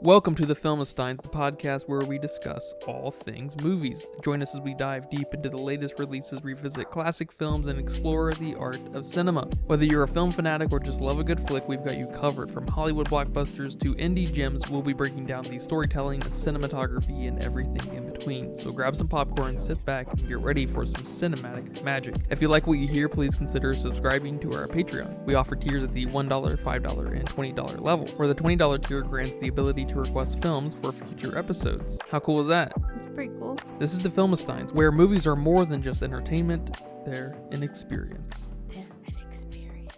Welcome to the Filmistines, the podcast where we discuss all things movies. Join us as we dive deep into the latest releases, revisit classic films, and explore the art of cinema. Whether you're a film fanatic or just love a good flick, we've got you covered. From Hollywood blockbusters to indie gems, we'll be breaking down the storytelling, cinematography, and everything in between. So grab some popcorn, sit back, and get ready for some cinematic magic. If you like what you hear, please consider subscribing to our Patreon. We offer tiers at the $1, $5, and $20 level, where the $20 tier grants the ability to request films for future episodes. How cool is that? It's pretty cool. This is the Filmistines, where movies are more than just entertainment, they're an experience. They're an experience.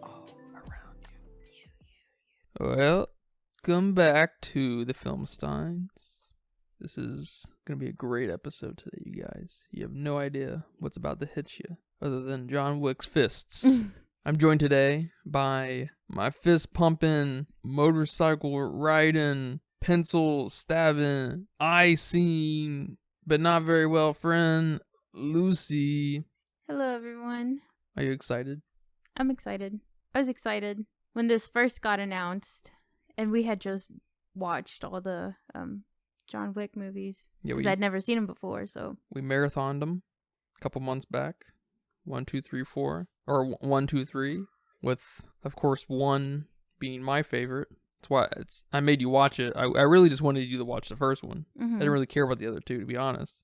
All around you. Welcome back to the Filmistines. This is going to be a great episode today, you guys. You have no idea what's about to hit you, other than John Wick's fists. I'm joined today by my fist-pumping, motorcycle-riding, pencil-stabbing, eye-seeing, but not very well friend, Lucy. Hello, everyone. Are you excited? I'm excited. I was excited when this first got announced, and we had just watched all the John Wick movies. Yeah, because I'd never seen them before, so. We marathoned them a couple months back. 1, 2, 3, 4. Or 1, 2, 3. With, of course, 1 being my favorite. That's why I made you watch it. I really just wanted you to watch the first one. Mm-hmm. I didn't really care about the other two, to be honest.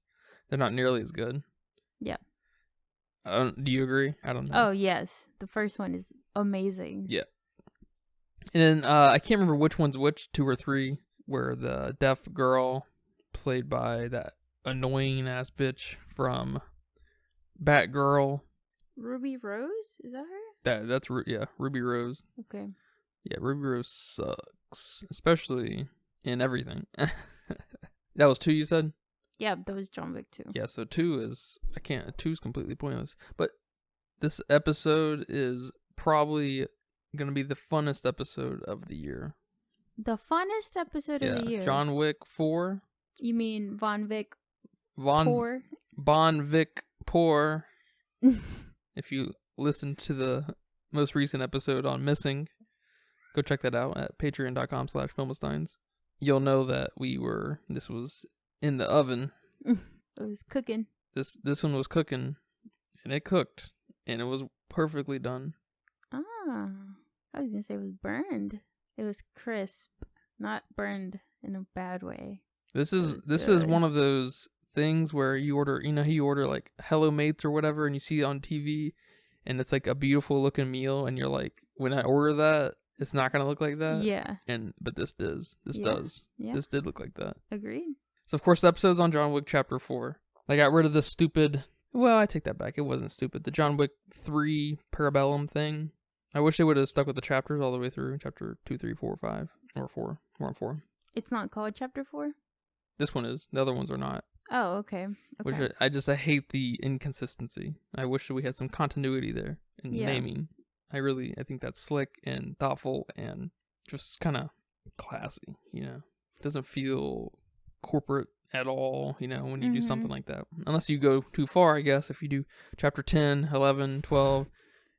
They're not nearly as good. Yeah. Do you agree? I don't know. Oh, yes. The first one is amazing. Yeah. And then, I can't remember which one's which, 2 or 3, where the deaf girl, played by that annoying-ass bitch from Batgirl. Ruby Rose? Is that her? That's Ruby Rose. Okay. Yeah, Ruby Rose sucks, especially in everything. That was 2, you said? Yeah, that was John Wick 2. Yeah, so 2 is 2's completely pointless. But this episode is probably gonna be the funnest episode of the year. The funnest episode of the year. John Wick 4. You mean Von Vic Von Vic Poor. If you listen to the most recent episode on Missing, go check that out at patreon.com/filmistines. You'll know that this was in the oven. It was cooking. This one was cooking, and it cooked, and it was perfectly done. Ah, I was going to say it was burned. It was crisp, not burned in a bad way. This is one of those things where you order like Hello Mates or whatever, and you see it on TV, and it's like a beautiful looking meal, and you're like, when I order that, it's not gonna look like that. Yeah. But this does. Yeah. This did look like that. Agreed. So of course the episode's on John Wick Chapter 4. They got rid of the stupid. Well, I take that back. It wasn't stupid. The John Wick 3 Parabellum thing. I wish they would have stuck with the chapters all the way through. Chapter 2, 3, 4, 5, or 4. We're on 4. It's not called Chapter 4? This one is. The other ones are not. Oh, okay. Which I hate the inconsistency. I wish we had some continuity there in the naming. I think that's slick and thoughtful and just kind of classy, It doesn't feel corporate at all, when you do something like that. Unless you go too far, I guess. If you do chapter 10, 11, 12,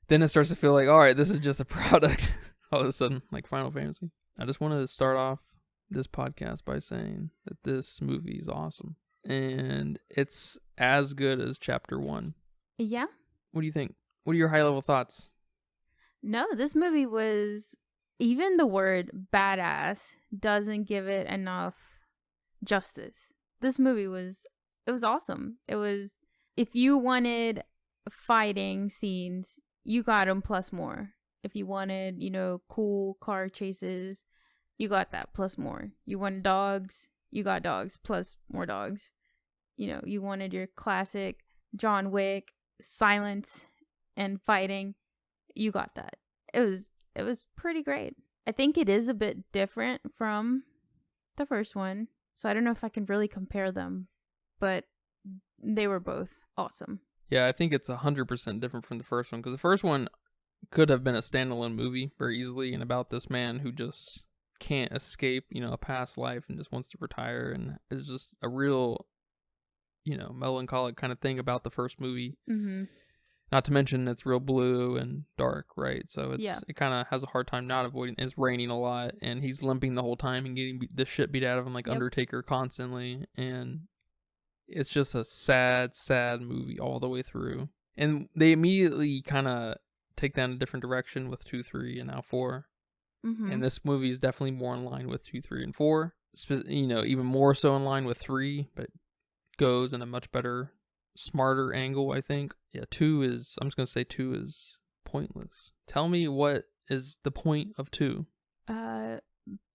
then it starts to feel like, all right, this is just a product. All of a sudden, like Final Fantasy. I just wanted to start off this podcast by saying that this movie is awesome. And it's as good as chapter 1. Yeah. What do you think? What are your high level thoughts? No, this movie was, even the word badass doesn't give it enough justice. This movie was awesome. It was, if you wanted fighting scenes, you got them plus more. If you wanted, cool car chases, you got that plus more. You wanted dogs, you got dogs plus more dogs. You wanted your classic John Wick silence and fighting, you got that. It was pretty great. I think it is a bit different from the first one, so I don't know if I can really compare them, but they were both awesome. Yeah, I think it's 100% different from the first one, because the first one could have been a standalone movie very easily, and about this man who just can't escape, a past life and just wants to retire, and it's just a real, melancholic kind of thing about the first movie. Mm-hmm. Not to mention it's real blue and dark, right? So Yeah. it kind of has a hard time not avoiding. It's raining a lot, and he's limping the whole time and getting the shit beat out of him like Yep. Undertaker constantly. And it's just a sad, sad movie all the way through. And they immediately kind of take that in a different direction with 2, 3, and now 4. Mm-hmm. And this movie is definitely more in line with 2, 3, and 4. You know, even more so in line with 3, but goes in a much better, smarter angle, I think. Yeah, 2 is, I'm just going to say 2 is pointless. Tell me what is the point of 2?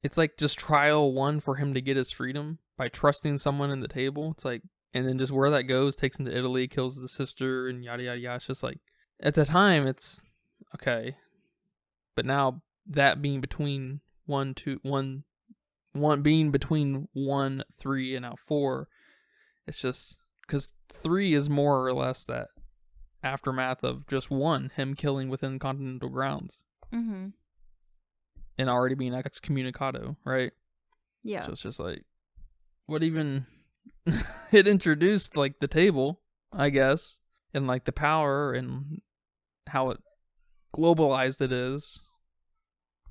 It's like just trial 1 for him to get his freedom by trusting someone in the table. It's like, and then just where that goes, takes him to Italy, kills the sister, and yada, yada, yada. It's just like, at the time, it's okay. But now, that being between 1, 3, and now 4, it's just because 3 is more or less that aftermath of just 1, him killing within continental grounds. Mm-hmm. And already being excommunicado, right? Yeah. So it's just like, what even? It introduced like the table, I guess, and like the power and how it globalized it is.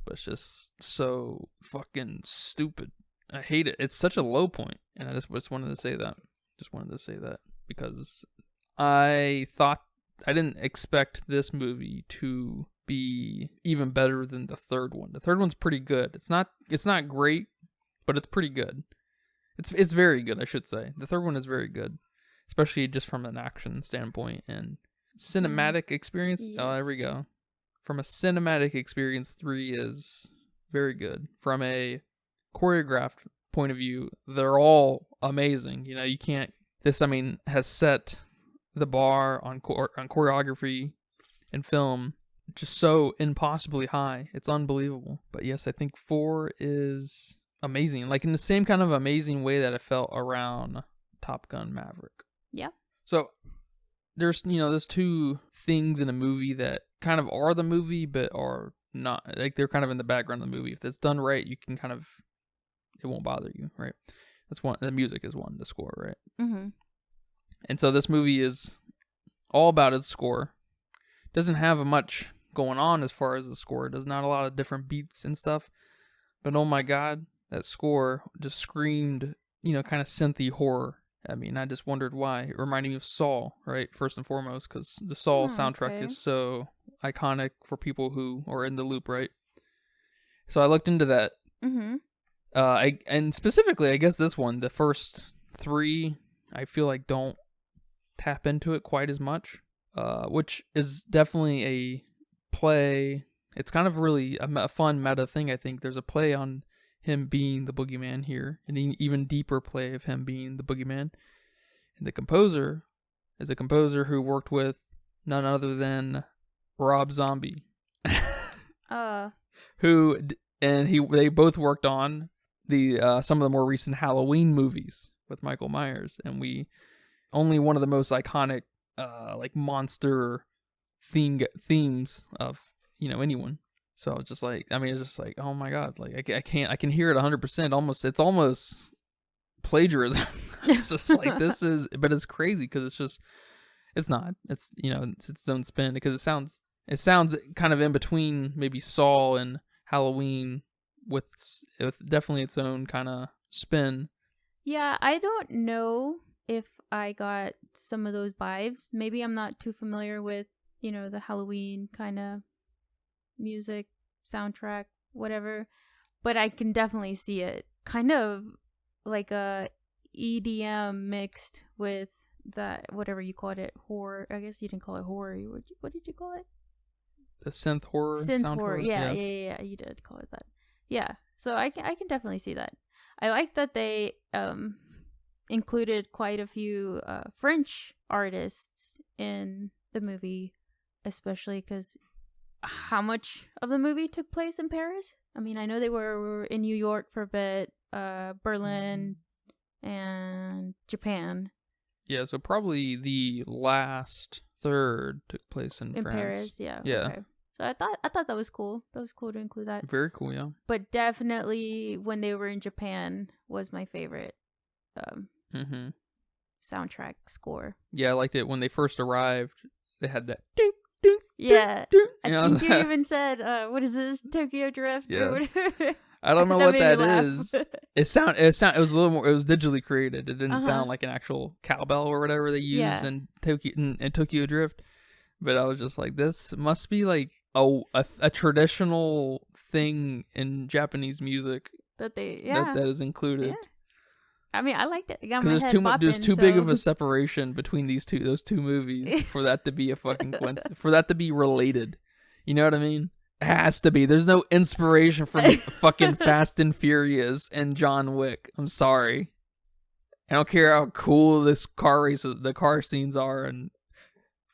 But it's just so fucking stupid. I hate it. It's such a low point, and I just wanted to say that. Just wanted to say that because I didn't expect this movie to be even better than the third one. The third one's pretty good. It's not great, but it's pretty good. It's very good, I should say. The third one is very good, especially just from an action standpoint and cinematic experience. Yes. Oh, there we go. From a cinematic experience, 3 is very good. From a choreographed point of view, they're all amazing. You know, you can't. This, I mean, has set the bar on choreography and film just so impossibly high. It's unbelievable. But yes, I think 4 is amazing. Like in the same kind of amazing way that it felt around Top Gun Maverick. Yeah. So there's 2 things in a movie that kind of are the movie but are not. Like they're kind of in the background of the movie. If it's done right, you can kind of, it won't bother you, right? That's one. The music is one, the score, right? Mm-hmm. And so this movie is all about its score. Doesn't have much going on as far as the score. There's not a lot of different beats and stuff. But oh my god, that score just screamed, kind of synthy horror. I mean, I just wondered why. It reminded me of Saw, right? First and foremost, because the Saw soundtrack is so iconic for people who are in the loop, right? So I looked into that. Mm-hmm. And specifically, I guess this one, the first 3, I feel like don't tap into it quite as much, which is definitely a play. It's kind of really a fun meta thing, I think. There's a play on him being the boogeyman here, and an even deeper play of him being the boogeyman. And the composer is a composer who worked with none other than Rob Zombie. They both worked on some of the more recent Halloween movies with Michael Myers, and only one of the most iconic like monster themes of anyone. So it's just like, I mean, it's just like, oh my god, like I can hear it 100%. It's almost plagiarism. It's just like but it's crazy because it's not. It's it's its own spin because it sounds kind of in between maybe Saw and Halloween with definitely its own kind of spin. Yeah, I don't know if I got some of those vibes. Maybe I'm not too familiar with, the Halloween kind of music, soundtrack, whatever. But I can definitely see it. Kind of like a EDM mixed with that, whatever you called it, horror. I guess you didn't call it horror. What did you call it? The synth horror. Horror. Yeah. You did call it that. Yeah. So I can definitely see that. I like that they included quite a few French artists in the movie, especially because how much of the movie took place in Paris? I mean, I know they were in New York for a bit, Berlin, and Japan. Yeah, so probably the last third took place in France. Paris, yeah. Yeah. Okay. So I thought that was cool. That was cool to include that. Very cool, yeah. But definitely when they were in Japan was my favorite soundtrack score. Yeah, I liked it when they first arrived. they had that ding, ding, Yeah. ding, ding, I think you even said, what is this? Tokyo Drift? Yeah. Or whatever. I don't know That what made me that laugh. is. It was a little more. It was digitally created. It didn't Uh-huh. sound like an actual cowbell or whatever they use Yeah. in Tokyo Drift. But I was just like, this must be like a traditional thing in Japanese music That they, that is included. Yeah. I mean, I liked it. It got my Because head there's bopping, too big of so- a separation between those two movies for that to be a fucking coincidence, for that to be related. You know what I mean? It has to be. There's no inspiration from fucking Fast and Furious and John Wick. I'm sorry. I don't care how cool the car scenes are in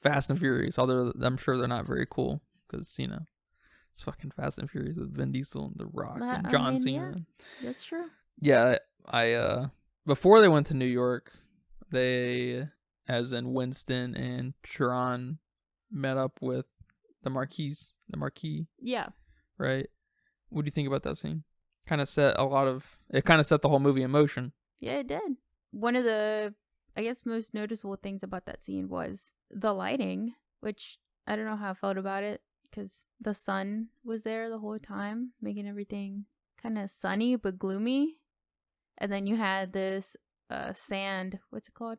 Fast and Furious. Although I'm sure they're not very cool because it's fucking Fast and Furious with Vin Diesel and The Rock and John Cena. Yeah, that's true. Yeah, I before they went to New York, they, as in Winston and Sharon, met up with the Marquis. Yeah. Right? What do you think about that scene? Kind of set the whole movie in motion. Yeah, it did. One of the, I guess, most noticeable things about that scene was the lighting, which I don't know how I felt about it because the sun was there the whole time, making everything kind of sunny but gloomy. And then you had this sand, what's it called?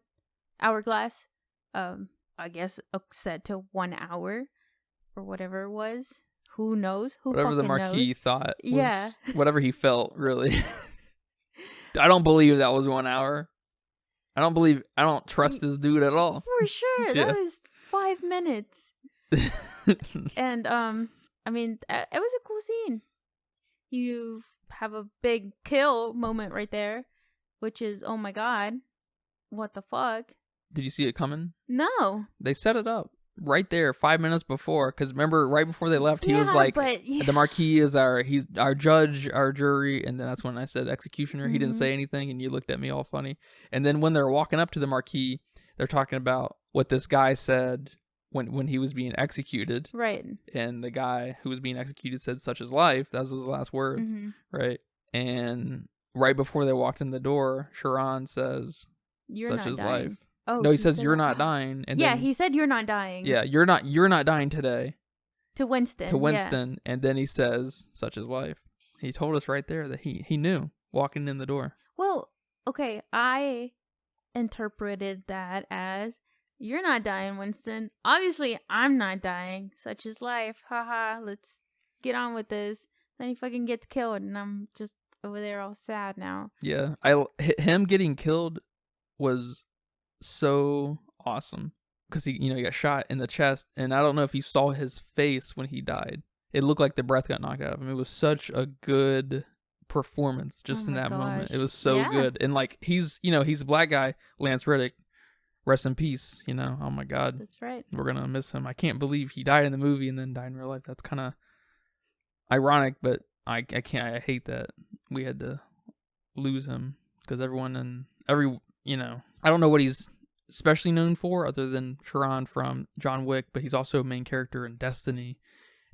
Hourglass. I guess set to 1 hour or whatever it was. Who knows? Whatever the Marquis knows? thought was Yeah. whatever he felt, really. I don't believe that was 1 hour. I don't trust this dude at all. For sure. Yeah. That was 5 minutes. And I mean, it was a cool scene. You have a big kill moment right there, which is, oh my god, what the fuck? Did you see it coming? No. They set it up right there 5 minutes before, because remember, right before they left, he was like, the Marquis is he's our judge, our jury, and then that's when I said executioner. He didn't say anything, and you looked at me all funny. And then when they're walking up to the Marquis, they're talking about what this guy said when he was being executed. Right. And the guy who was being executed said, "Such is life." That was his last words. Right. And right before they walked in the door, Sharon says, "You're such not is dying." life. Oh, no, he says, "You're not dying." And yeah, then, he said, "You're not dying." Yeah, you're not dying today. To Winston. Yeah. And then he says, "Such is life." He told us right there that he knew walking in the door. Well, okay, I interpreted that as, "You're not dying, Winston. Obviously, I'm not dying. Such is life. Haha, let's get on with this." Then he fucking gets killed, and I'm just over there all sad now. Yeah, him getting killed was so awesome because he got shot in the chest, and I don't know if you saw his face when he died. It looked like the breath got knocked out of him. It was such a good performance just in that moment. It was so good. And like he's a black guy, Lance Reddick. Rest in peace, oh my god. That's right. We're gonna miss him. I can't believe he died in the movie and then died in real life. That's kind of ironic, but I can't. I hate that we had to lose him because I don't know what he's especially known for other than Sharon from John Wick, but he's also a main character in Destiny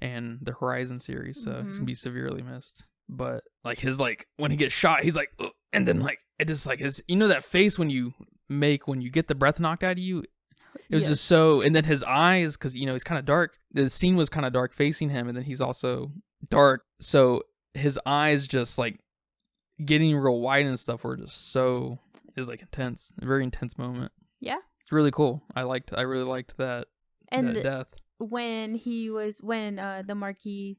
and the Horizon series, so he's gonna be severely missed. But like when he gets shot, he's like, ugh, and then like it just like his that face when you get the breath knocked out of you. It was just so, and then his eyes, because he's kind of dark. The scene was kind of dark facing him, and then he's also dark, so his eyes just like getting real white and stuff were just so, it was like intense, a very intense moment. Yeah, it's really cool. I really liked that death. When the Marquis,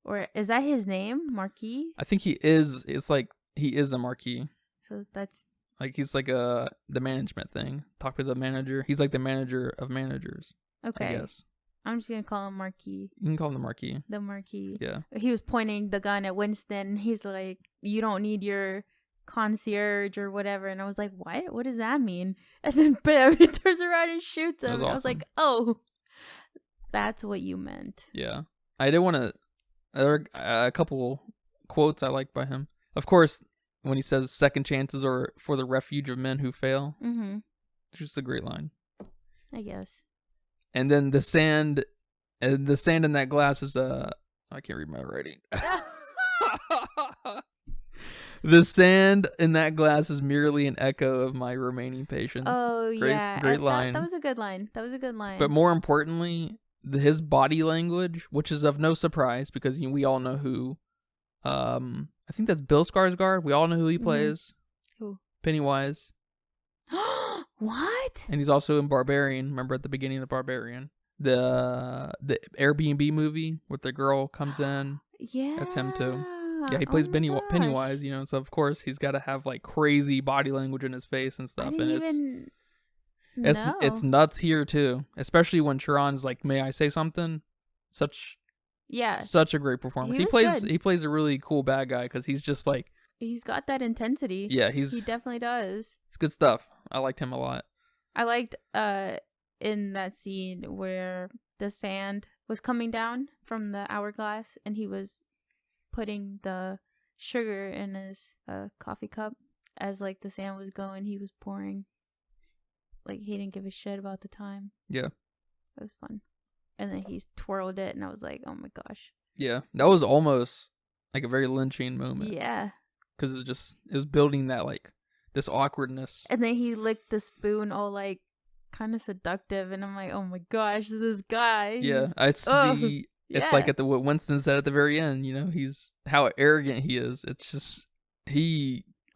or is that his name, Marquis? I think he is. It's like he is a Marquis. So that's like he's like the management thing. Talk to the manager. He's like the manager of managers. Okay. I guess. I'm just gonna call him Marquis. You can call him the Marquis. The Marquis. Yeah. He was pointing the gun at Winston. He's like, "You don't need your concierge or whatever." And I was like, "What? What does that mean?" And then bam, he turns around and shoots him. Awesome. I was like, "Oh, that's what you meant." Yeah. I did want to. There are a couple quotes I like by him. Of course, when he says second chances are for the refuge of men who fail. It's just a great line, I guess. And then the sand in that glass is I can't read my writing. The sand in that glass is merely an echo of my remaining patience. Oh, yeah. Great line. That was a good line. That was a good line. But more importantly, his body language, which is of no surprise because we all know who. I think that's Bill Skarsgård. We all know who he plays. Who? Pennywise. What? And he's also in Barbarian. Remember at the beginning of Barbarian, the Airbnb movie where the girl comes in. Yeah. That's him too. Yeah, he plays Pennywise, so of course he's got to have like crazy body language in his face and stuff. It's nuts here too, especially when Chiron's like, "May I say something?" Such a great performance. He plays a really cool bad guy because he's just like, he's got that intensity. Yeah, he definitely does. It's good stuff. I liked him a lot. I liked in that scene where the sand was coming down from the hourglass and he was putting the sugar in his coffee cup as like the sand was going. He was pouring. Like he didn't give a shit about the time. Yeah, it was fun. And then he twirled it, and I was like, "Oh my gosh!" Yeah, that was almost like a very Lynchian moment. Yeah, because it was building that like this awkwardness. And then he licked the spoon, all like kind of seductive, and I'm like, "Oh my gosh, this guy!" Yeah, it's like at what Winston said at the very end. He's how arrogant he is. It's just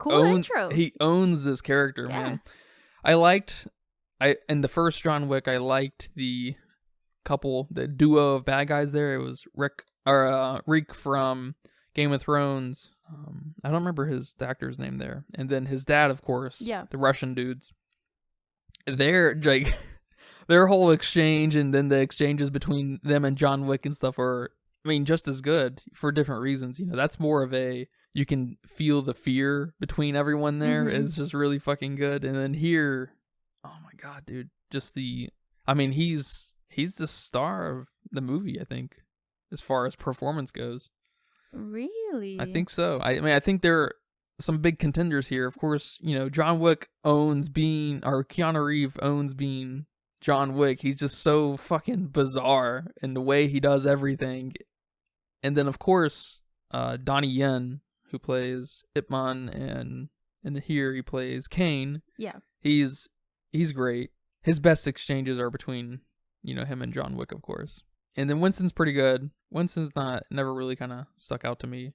intro. He owns this character, man. In the first John Wick, I liked the duo of bad guys there. It was Reek from Game of Thrones. I don't remember the actor's name there. And then his dad, of course. Yeah. The Russian dudes. They're like their whole exchange, and then the exchanges between them and John Wick and stuff are, just as good for different reasons. That's more of you can feel the fear between everyone there. Mm-hmm. It's just really fucking good. And then here, oh my god, dude, just he's the star of the movie, I think, as far as performance goes. Really? I think so. I think there are some big contenders here. Of course, John Wick Keanu Reeves owns being John Wick. He's just so fucking bizarre in the way he does everything. And then, of course, Donnie Yen, who plays Ip Man, and here he plays Kane. Yeah. He's great. His best exchanges are between him and John Wick, of course. And then Winston's pretty good. Winston's never really kind of stuck out to me.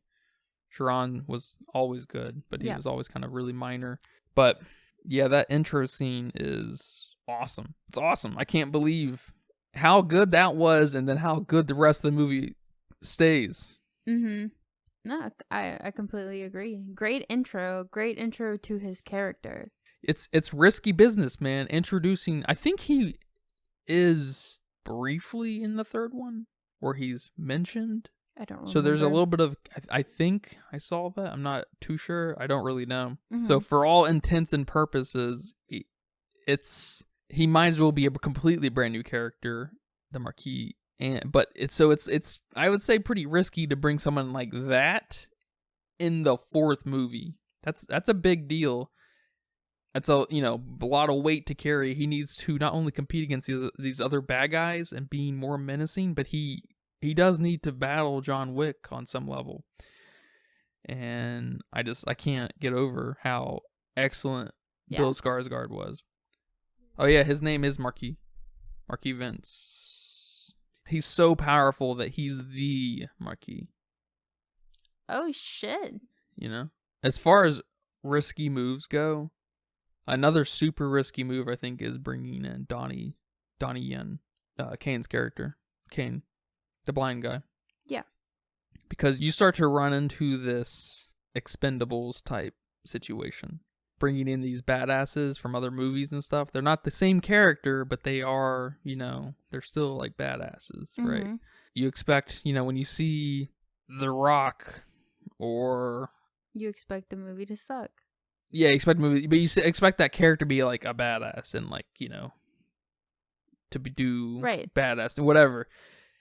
Chiron was always good, but he was always kind of really minor. But yeah, that intro scene is awesome. It's awesome. I can't believe how good that was, and then how good the rest of the movie stays. Mm-hmm. No, I completely agree. Great intro to his character. It's risky business, man. Introducing, I think he is briefly in the third one where he's mentioned. I don't remember. So there's a little bit of, I think I saw that. I'm not too sure. I don't really know. Mm-hmm. So for all intents and purposes, he might as well be a completely brand new character, the Marquis. But it's I would say pretty risky to bring someone like that in the fourth movie. That's a big deal. That's a lot of weight to carry. He needs to not only compete against these other bad guys and being more menacing, but he does need to battle John Wick on some level. And I can't get over how excellent Bill Skarsgård was. Oh yeah, his name is Marquis Vince. He's so powerful that he's the Marquis. Oh shit. As far as risky moves go, another super risky move, I think, is bringing in Donnie Yen, Kane's character. Kane, the blind guy. Yeah. Because you start to run into this Expendables type situation. Bringing in these badasses from other movies and stuff. They're not the same character, but they are, they're still like badasses, mm-hmm. right? You expect, when you see The Rock or... You expect the movie to suck. Yeah, expect movie, but you expect that character to be like a badass and like to do badass and whatever.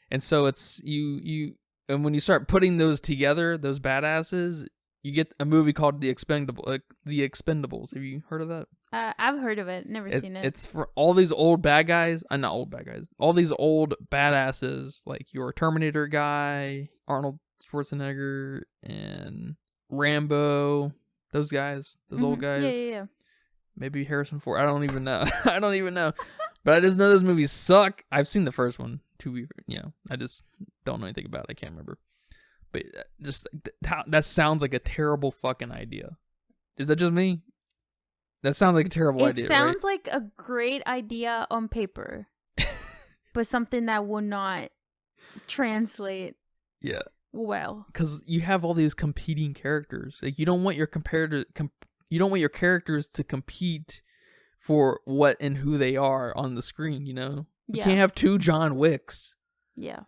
And so it's and when you start putting those together, those badasses, you get a movie called The Expendables. Have you heard of that? I've heard of it. Never seen it. It's for all these old bad guys. Not old bad guys. All these old badasses, like your Terminator guy, Arnold Schwarzenegger, and Rambo. Those guys, those old guys. Yeah. Maybe Harrison Ford. I don't even know. I don't even know. But I just know those movies suck. I've seen the first one. I just don't know anything about it. I can't remember. But just that sounds like a terrible fucking idea. Is that just me? That sounds like a terrible idea. It sounds like a great idea on paper, but something that will not translate. Yeah. Well, because you have all these competing characters. Like you don't want your you don't want your characters to compete for what and who they are on the screen. You can't have 2 John Wicks. Yeah.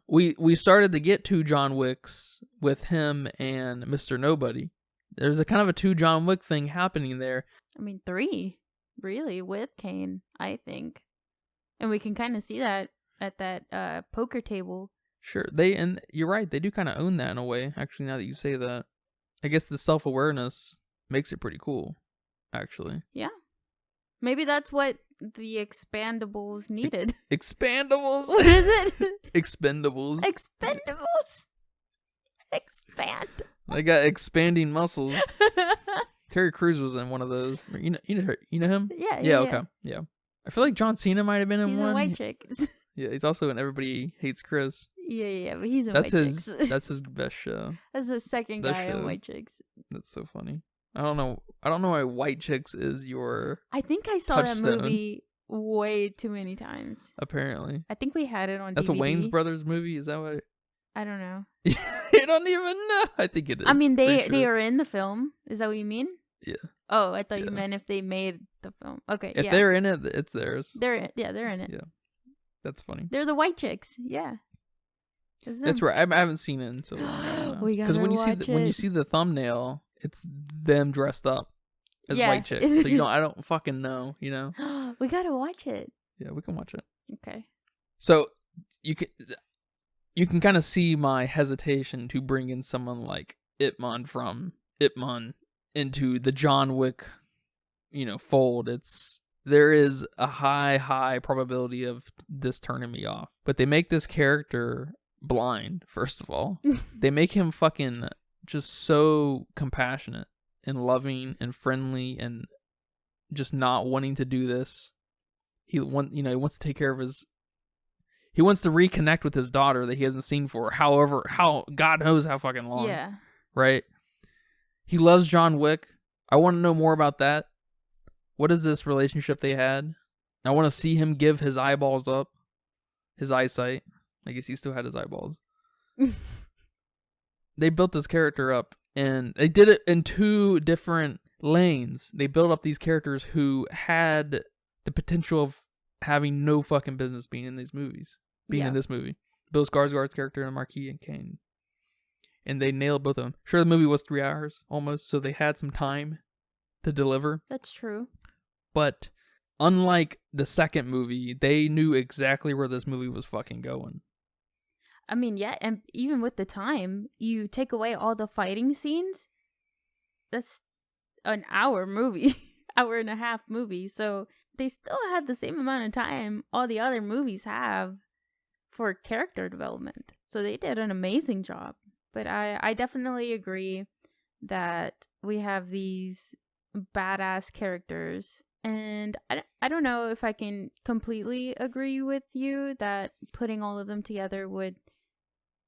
We started to get 2 John Wicks with him and Mr. Nobody. There's a kind of a 2 John Wick thing happening there. I mean 3, really, with Kane, I think, and we can kind of see that at that poker table. Sure, and you're right. They do kind of own that in a way. Actually, now that you say that, I guess the self-awareness makes it pretty cool. Actually, yeah, maybe that's what the Expandables needed. Expandables? What is it? Expendables. Expendables. Expand. They got expanding muscles. Terry Crews was in one of those. You know him? Yeah. Okay. Yeah. I feel like John Cena might have been in he's one. He's a white chick. Yeah, he's also in Everybody Hates Chris. Yeah, but he's in White Chicks. That's his best show. That's the second guy in White Chicks. That's so funny. I don't know why White Chicks is your I think I saw touchstone. that movie way too many times. Apparently. I think we had it on That's DVD. a Wayans Brothers movie? Is that what? I don't know. You don't even know. I think it is. I mean, they are in the film. Is that what you mean? Yeah. Oh, I thought you meant if they made the film. Okay, if they're in it, it's theirs. They're in it. Yeah. That's funny. They're the White Chicks. Yeah. That's right. I haven't seen it in so long. Because when you see the thumbnail, it's them dressed up as white chicks. So I don't fucking know. We gotta watch it. Yeah, we can watch it. Okay. So you can kind of see my hesitation to bring in someone like Ip Man from Ip Man into the John Wick, fold. There is a high probability of this turning me off. But they make this character blind, first of all. They make him fucking just so compassionate and loving and friendly and just not wanting to do this. He wants to take care of he wants to reconnect with his daughter that he hasn't seen for how God knows how fucking long. Yeah. Right? He loves John Wick. I want to know more about that. What is this relationship they had? I want to see him give his eyeballs up. His eyesight. I guess he still had his eyeballs. They built this character up, and they did it in 2 different lanes. They built up these characters who had the potential of having no fucking business being in these movies. In this movie. Bill Skarsgård's character and Marquis and Kane. And they nailed both of them. Sure, the movie was 3 hours, almost, so they had some time to deliver. That's true. But unlike the second movie, they knew exactly where this movie was fucking going. I mean, yeah, and even with the time, you take away all the fighting scenes, that's an hour movie, hour and a half movie. So they still had the same amount of time all the other movies have for character development. So they did an amazing job. But I definitely agree that we have these badass characters. And I don't know if I can completely agree with you that putting all of them together would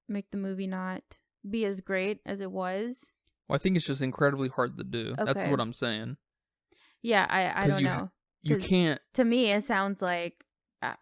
make the movie not be as great as it was. Well, I think it's just incredibly hard to do. Okay. That's what I'm saying. Yeah, I don't know. You can't. To me, it sounds like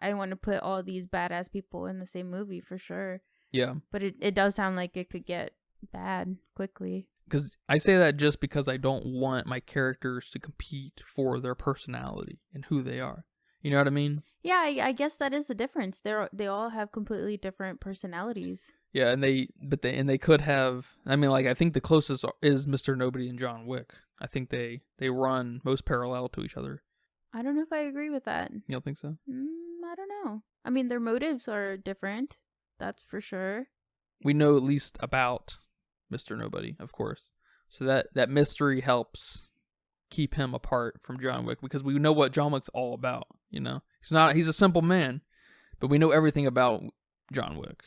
I want to put all these badass people in the same movie for sure. Yeah. But it does sound like it could get bad quickly. Because I say that just because I don't want my characters to compete for their personality and who they are. You know what I mean? Yeah, I guess that is the difference. They all have completely different personalities. Yeah, and they could have. I mean, like I think the closest is Mr. Nobody and John Wick. I think they run most parallel to each other. I don't know if I agree with that. You don't think so? I don't know. I mean, their motives are different. That's for sure. We know at least about Mr. Nobody, of course. So that mystery helps keep him apart from John Wick because we know what John Wick's all about, He's a simple man, but we know everything about John Wick.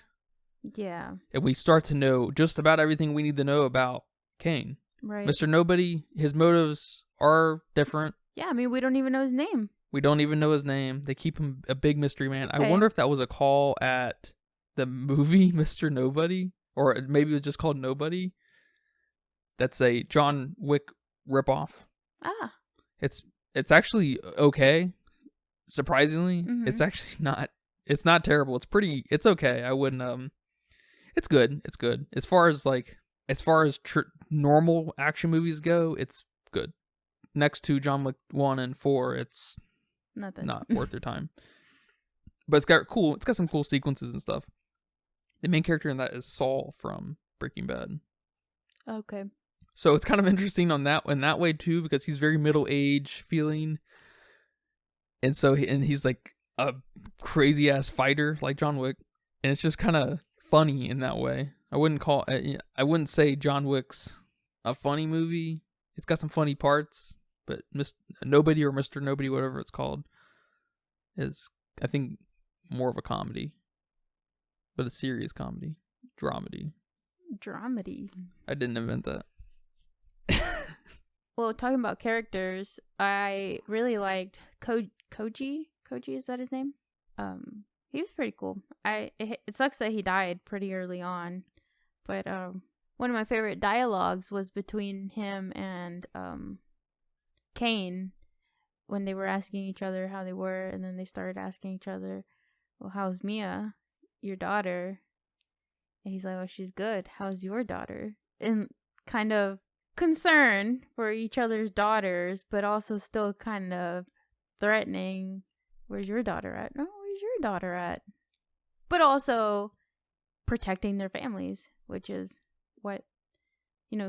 Yeah. And we start to know just about everything we need to know about Kane. Right. Mr. Nobody, his motives are different. Yeah, I mean, we don't even know his name. We don't even know his name. They keep him a big mystery man. Okay. I wonder if that was a call at the movie Mr. Nobody, or maybe it was just called Nobody. That's a John Wick ripoff. Ah. It's actually okay. Surprisingly, Mhm. it's actually not. It's not terrible. It's okay. I wouldn't. It's good. It's good. As far as normal action movies go, it's good. Next to John Wick 1 and 4, it's Nothing. not worth your time. But it's got some cool sequences and stuff. The main character in that is Saul from Breaking Bad. Okay. So it's kind of interesting in that way too, because he's very middle-aged feeling. And so he's like a crazy ass fighter like John Wick, and it's just kind of funny in that way. I wouldn't say John Wick's a funny movie. It's got some funny parts, but Nobody or Mr. Nobody, whatever it's called, is, I think, more of a comedy, but a serious comedy, dramedy. I didn't invent that. Well, talking about characters, I really liked Koji. Koji, is that his name? He was pretty cool. It sucks that he died pretty early on, but one of my favorite dialogues was between him and Kane, when they were asking each other how they were, and then they started asking each other, "Well, how's Mia, your daughter?" And he's like, "Oh, she's good. How's your daughter?" And kind of concern for each other's daughters, but also still kind of threatening. "Where's your daughter at?" "No, where's your daughter at?" But also protecting their families, which is what,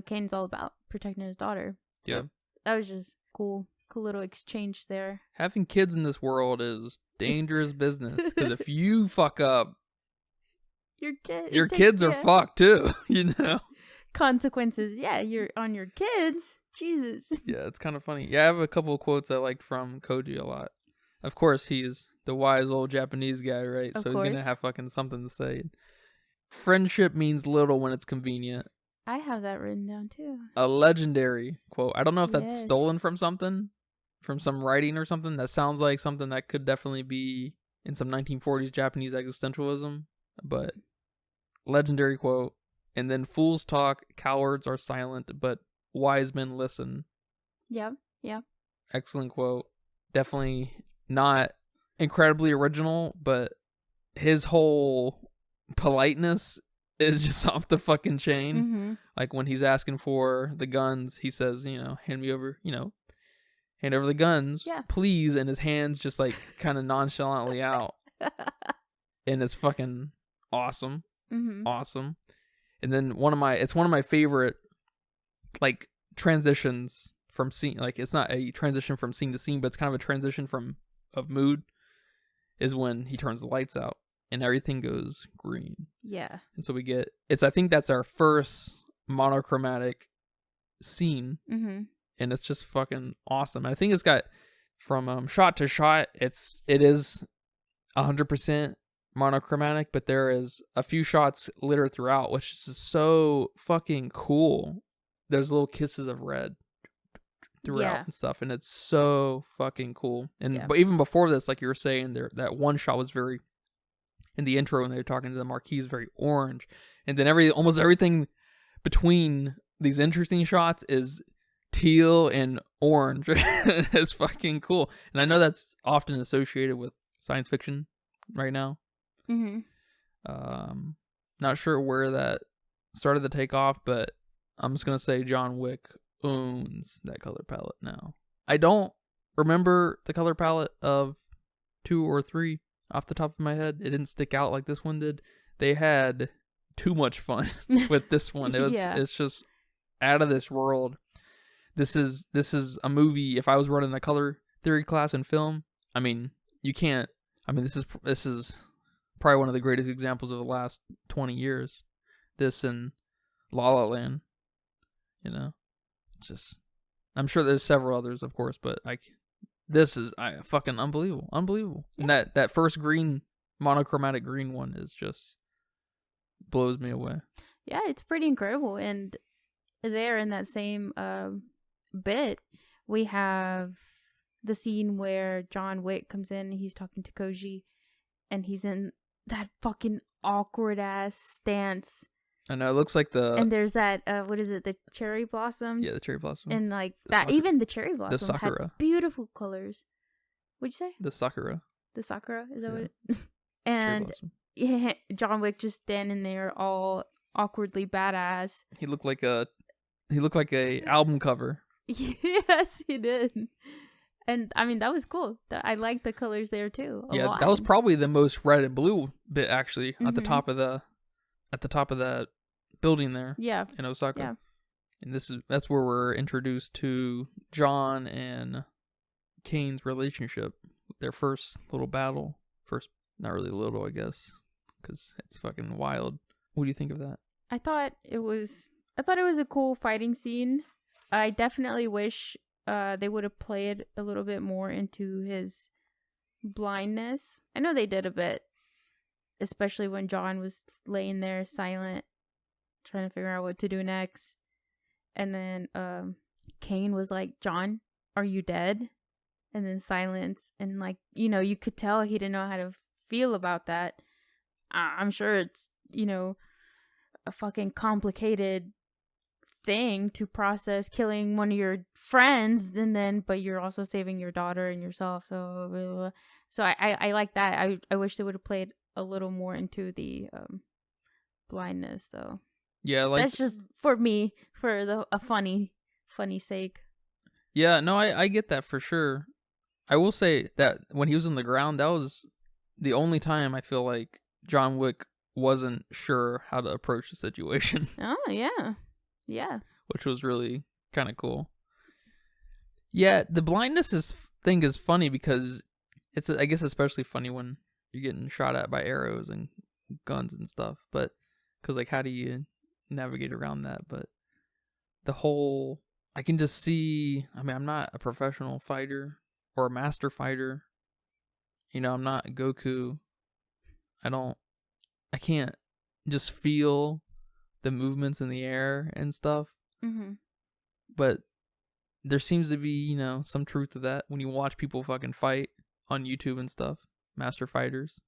Kane's all about, protecting his daughter. Yeah. So that was just cool little exchange there. Having kids in this world is dangerous business, because if you fuck up, your kids are fucked too, Consequences. Yeah, you're on your kids. Jesus. Yeah, it's kind of funny. Yeah, I have a couple of quotes I liked from Koji a lot. Of course, he's the wise old Japanese guy, right? Of so course. He's gonna have fucking something to say. Friendship means little when it's convenient. I have that written down too. A legendary quote. I don't know if that's Yes. stolen from something, from some writing or something. That sounds like something that could definitely be in some 1940s Japanese existentialism, but legendary quote. And then fools talk, cowards are silent, but wise men listen. Yeah. Excellent quote. Definitely not incredibly original, but his whole politeness is just off the fucking chain. Mm-hmm. Like when he's asking for the guns, he says, hand me over, hand over the guns, Yeah. please. And his hands just like kind of nonchalantly out. And it's fucking awesome. Mm-hmm. Awesome. And then it's one of my favorite like transitions from scene. Like it's not a transition from scene to scene, but it's kind of a transition of mood, is when he turns the lights out and everything goes green. Yeah. And so I think that's our first monochromatic scene. Mm-hmm. And it's just fucking awesome. And I think it's got, from shot to shot, it is 100% monochromatic, but there is a few shots littered throughout, which is so fucking cool. There's little kisses of red throughout and stuff, and it's so fucking cool. And But even before this, like you were saying, that one shot was very, in the intro when they were talking to the Marquis, very orange, and then almost everything between these interesting shots is teal and orange. It's fucking cool. And I know that's often associated with science fiction right now. Mm-hmm. Not sure where that started to take off, but I'm just gonna say John Wick owns that color palette now. I don't remember the color palette of 2 or 3 off the top of my head. It didn't stick out like this one did. They had too much fun with this one. It's just out of this world. This is a movie. If I was running a color theory class in film, this is probably one of the greatest examples of the last 20 years. This and La La Land, just, I'm sure there's several others, of course, but this is fucking unbelievable. Yeah. And that first green, monochromatic green one is just blows me away. Yeah, it's pretty incredible. And there in that same bit, we have the scene where John Wick comes in and he's talking to Koji, and he's in that fucking awkward ass stance. I know, it looks like and there's that what is it, the cherry blossom? Yeah, the cherry blossom. And like that, even the cherry blossom the sakura had beautiful colors. What'd you say? The sakura. The sakura, is that what Yeah. it? And yeah, John Wick just standing there all awkwardly badass. He looked like a album cover. Yes, he did. And I mean, that was cool. I liked the colors there too. A lot. That was probably the most red and blue bit actually at the top of that building there. Yeah. In Osaka. Yeah. And that's where we're introduced to John and Kane's relationship. Their first little battle. First, not really little, I guess, because it's fucking wild. What do you think of that? I thought it was a cool fighting scene. I definitely wish they would have played a little bit more into his blindness. I know they did a bit, especially when John was laying there silent, trying to figure out what to do next. And then Kane was like, "John, are you dead?" And then silence. And like, you could tell he didn't know how to feel about that. I'm sure it's, a fucking complicated thing to process, killing one of your friends, but you're also saving your daughter and yourself. So I like that. I wish they would have played a little more into the blindness though. Yeah, like that's just for me, for a funny sake. Yeah, no, I get that for sure. I will say that when he was on the ground, that was the only time I feel like John Wick wasn't sure how to approach the situation. Oh, yeah. Yeah. Which was really kind of cool. Yeah, the blindness thing is funny because it's, I guess, especially funny when you're getting shot at by arrows and guns and stuff. But, because, like, how do you navigate around that? But the whole, I can just see, I mean, I'm not a professional fighter or a master fighter. I'm not Goku. I can't just feel the movements in the air and stuff. Mm-hmm. But there seems to be, some truth to that when you watch people fucking fight on YouTube and stuff. Master fighters.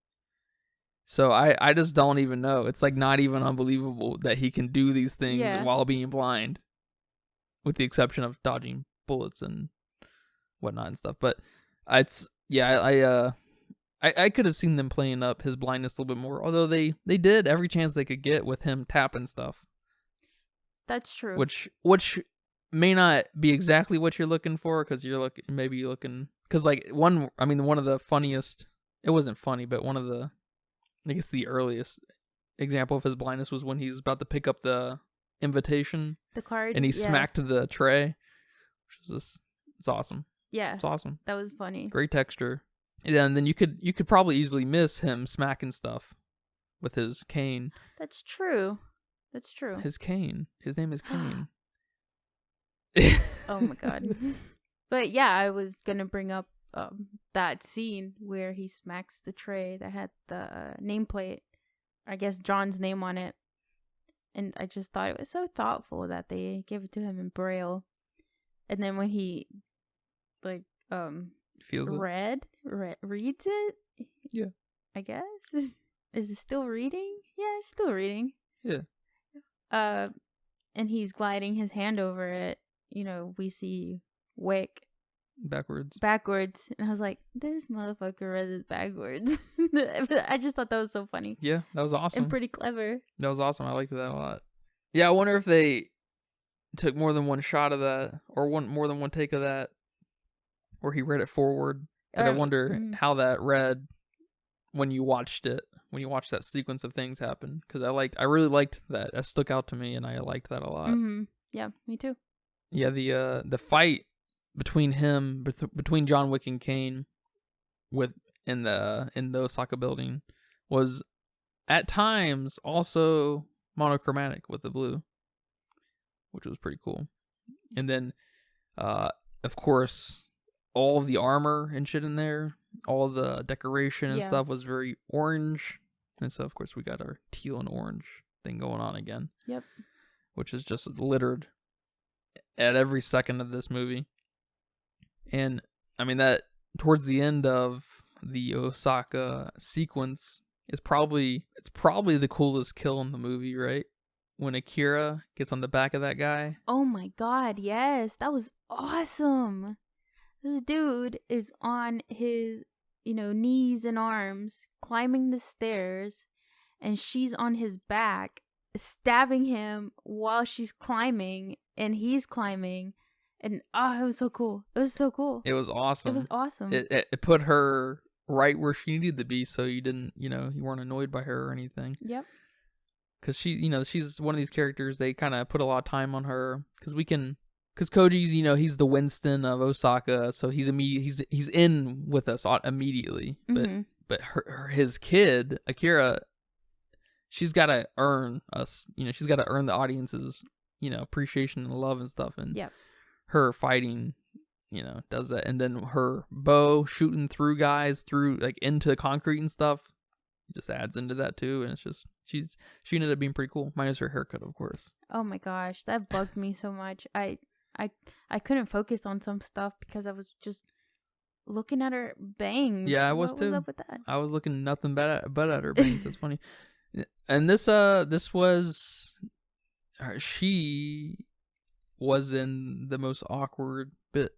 So I just don't even know. It's like not even unbelievable that he can do these things while being blind. With the exception of dodging bullets and whatnot and stuff. But it's, yeah, I could have seen them playing up his blindness a little bit more. Although they did every chance they could get with him tapping stuff. That's true. Which may not be exactly what you're looking for, because you're looking, because like one of the funniest, it wasn't funny, but one of the, I guess the earliest example of his blindness was when he was about to pick up the invitation, the card, and he smacked the tray, which is just, it's awesome. Yeah, it's awesome. That was funny. Great texture. And then you could probably easily miss him smacking stuff with his cane. That's true. His cane. His name is Kane. Oh my god. But yeah, I was gonna bring up that scene where he smacks the tray that had the nameplate, I guess John's name on it. And I just thought it was so thoughtful that they gave it to him in Braille. And then when he feels reads it? Yeah. I guess. Is it still reading? Yeah, it's still reading. Yeah. And he's gliding his hand over it. We see Wick backwards. And I was like, this motherfucker read it backwards. I just thought that was so funny. Yeah, that was awesome. And pretty clever. That was awesome. I liked that a lot. Yeah, I wonder if they took more than one shot of that, or more than one take of that, or he read it forward. But I wonder how that read when you watched it, when you watched that sequence of things happen. Because I really liked that. That stuck out to me, and I liked that a lot. Mm-hmm. Yeah, me too. Yeah, the fight between John Wick and Kane in the Osaka building was at times also monochromatic with the blue, which was pretty cool. And then of course all of the armor and shit in there, all the decoration and stuff was very orange, and so of course we got our teal and orange thing going on again. Yep. Which is just littered at every second of this movie. And I mean that towards the end of the Osaka sequence it's probably the coolest kill in the movie, right? When Akira gets on the back of that guy. Oh my god, yes. That was awesome. This dude is on his, knees and arms, climbing the stairs, and she's on his back, stabbing him while she's climbing, and he's climbing. And it was so cool. It was so cool. It was awesome. It was awesome. It put her right where she needed to be, so you didn't, you weren't annoyed by her or anything. Yep. Because she's one of these characters, they kind of put a lot of time on her. Because Koji's, he's the Winston of Osaka, so he's in with us immediately. Mm-hmm. But his kid, Akira, she's got to earn us, she's got to earn the audience's, appreciation and love and stuff. And yep. her fighting, does that. And then her bow shooting through guys into concrete and stuff just adds into that too. And it's just, she ended up being pretty cool. Minus her haircut, of course. Oh my gosh, that bugged me so much. I couldn't focus on some stuff because I was just looking at her bangs. Yeah, I was too. What was up with that? I was looking nothing but at her bangs. That's funny. And this was she was in the most awkward bit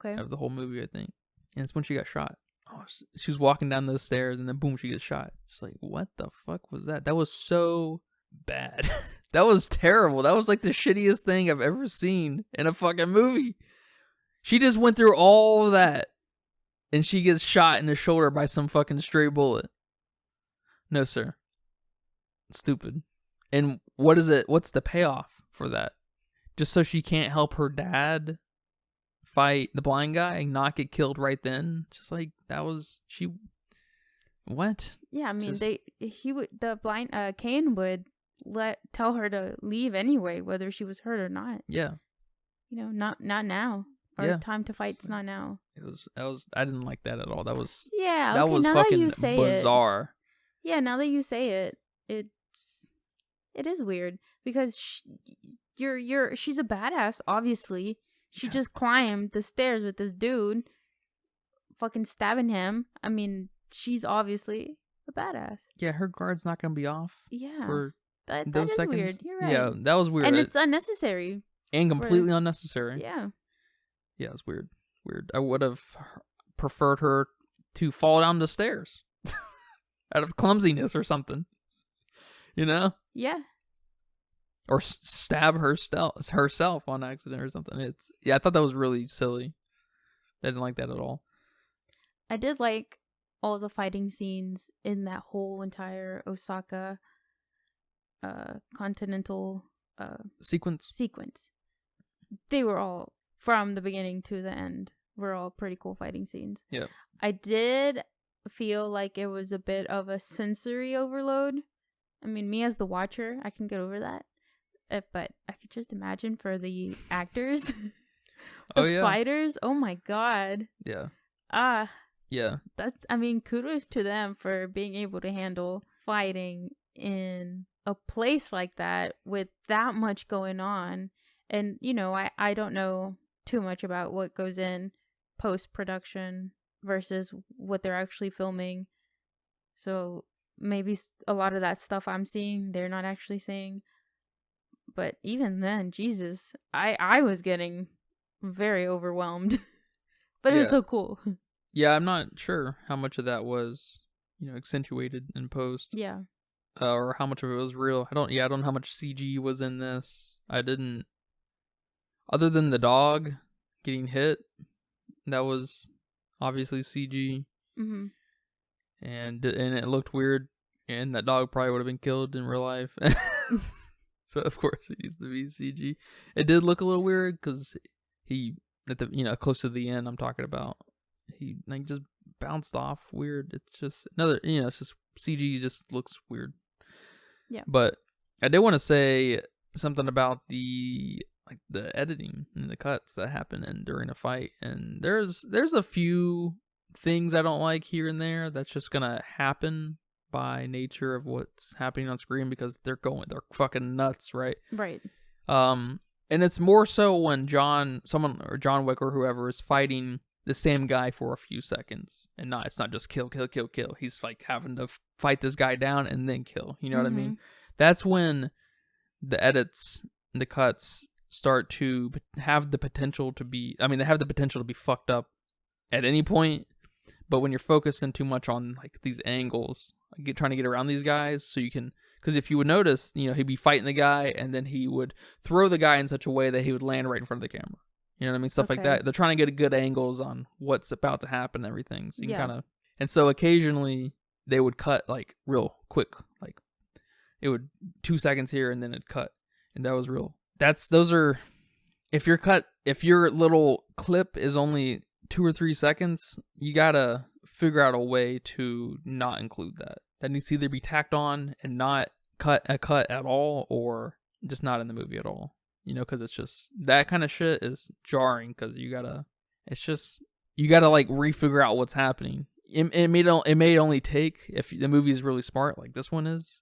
of the whole movie, I think. And it's when she got shot. Oh, she was walking down those stairs and then boom, she gets shot. She's like, what the fuck was that? That was so bad. That was terrible. That was like the shittiest thing I've ever seen in a fucking movie. She just went through all of that and she gets shot in the shoulder by some fucking stray bullet. No, sir. Stupid. And what is it? What's the payoff for that? Just so she can't help her dad fight the blind guy and not get killed right then. Just like that was what? Yeah, I mean Kane would tell her to leave anyway, whether she was hurt or not. Yeah. Not now. Our time to fight's not now. I didn't like that at all. That was that was now fucking that you say bizarre. Yeah, now that you say it is weird because she's a badass, obviously. She just climbed the stairs with this dude, fucking stabbing him. I mean, she's obviously a badass. Yeah, her guard's not gonna be off. Yeah, for that those is seconds. Weird. You're right. Yeah, that was weird, and it's unnecessary and completely unnecessary. Yeah, yeah, it's weird. I would have preferred her to fall down the stairs out of clumsiness or something. Yeah. Or stab herself on accident or something. I thought that was really silly. I didn't like that at all. I did like all the fighting scenes in that whole entire Osaka continental sequence. They were all, from the beginning to the end, were all pretty cool fighting scenes. Yeah. I did feel like it was a bit of a sensory overload. I mean, me as the watcher, I can get over that. But I could just imagine for the actors, fighters. Oh my god. Yeah. Yeah. Kudos to them for being able to handle fighting in a place like that with that much going on. And, I don't know too much about what goes in post-production versus what they're actually filming. So maybe a lot of that stuff I'm seeing, they're not actually seeing. But even then, Jesus, I was getting very overwhelmed. But it was so cool. Yeah, I'm not sure how much of that was, accentuated in post. Yeah. Or how much of it was real. I don't know how much CG was in this. I didn't. Other than the dog getting hit, that was obviously CG. Mm-hmm. And it looked weird. And that dog probably would have been killed in real life. So of course it needs to be CG. It did look a little weird because he, at the close to the end, I'm talking about, he just bounced off weird. It's just it's just CG just looks weird. Yeah. But I did want to say something about the editing and the cuts that happen during a fight. And there's a few things I don't like here and there. That's just gonna happen by nature of what's happening on screen because they're fucking nuts, right? Right. And it's more so when John Wick or whoever is fighting the same guy for a few seconds, and it's not just kill. He's like having to fight this guy down and then kill. You know what I mean? That's when the edits and the cuts start to have the potential to be. I mean, they have the potential to be fucked up at any point. But when you're focusing too much on like these angles, trying to get around these guys, so you can. Because if you would notice, he'd be fighting the guy, and then he would throw the guy in such a way that he would land right in front of the camera. You know what I mean? Stuff like that. They're trying to get good angles on what's about to happen and everything. So you can kind of... And so occasionally, they would cut, like, real quick. Like, it would 2 seconds here, and then it'd cut. And that was real. Those are... If your little clip is only 2 or 3 seconds, you gotta figure out a way to not include that. That needs to either be tacked on and not cut at all, or just not in the movie at all. Because it's just that kind of shit is jarring. Because you gotta like refigure out what's happening. It may only take, if the movie is really smart, like this one is,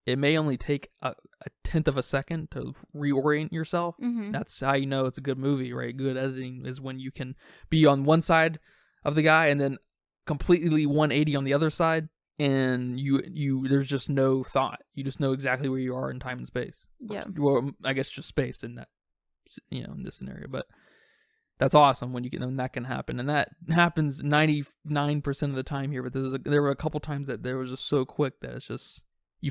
it may only take a tenth of a second to reorient yourself. That's how you know it's a good movie, right? Good editing is when you can be on one side of the guy and then completely 180 on the other side. And you there's just no thought. You just know exactly where you are in time and space. Yeah. Well, I guess just space in that, in this scenario. But that's awesome when that can happen, and that happens 99% of the time here. But there were a couple times that there was just so quick that it's just you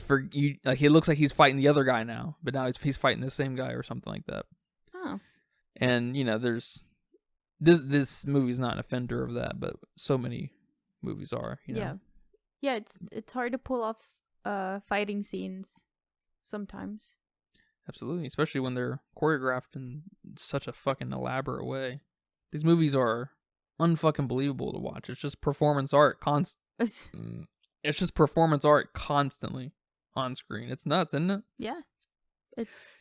like it looks like he's fighting the other guy now, but now he's fighting the same guy or something like that. Oh. And there's this movie's not an offender of that, but so many movies are. Yeah. Yeah, it's hard to pull off fighting scenes sometimes. Absolutely, especially when they're choreographed in such a fucking elaborate way. These movies are unfucking believable to watch. It's just performance art It's just performance art constantly on screen. It's nuts, isn't it? Yeah.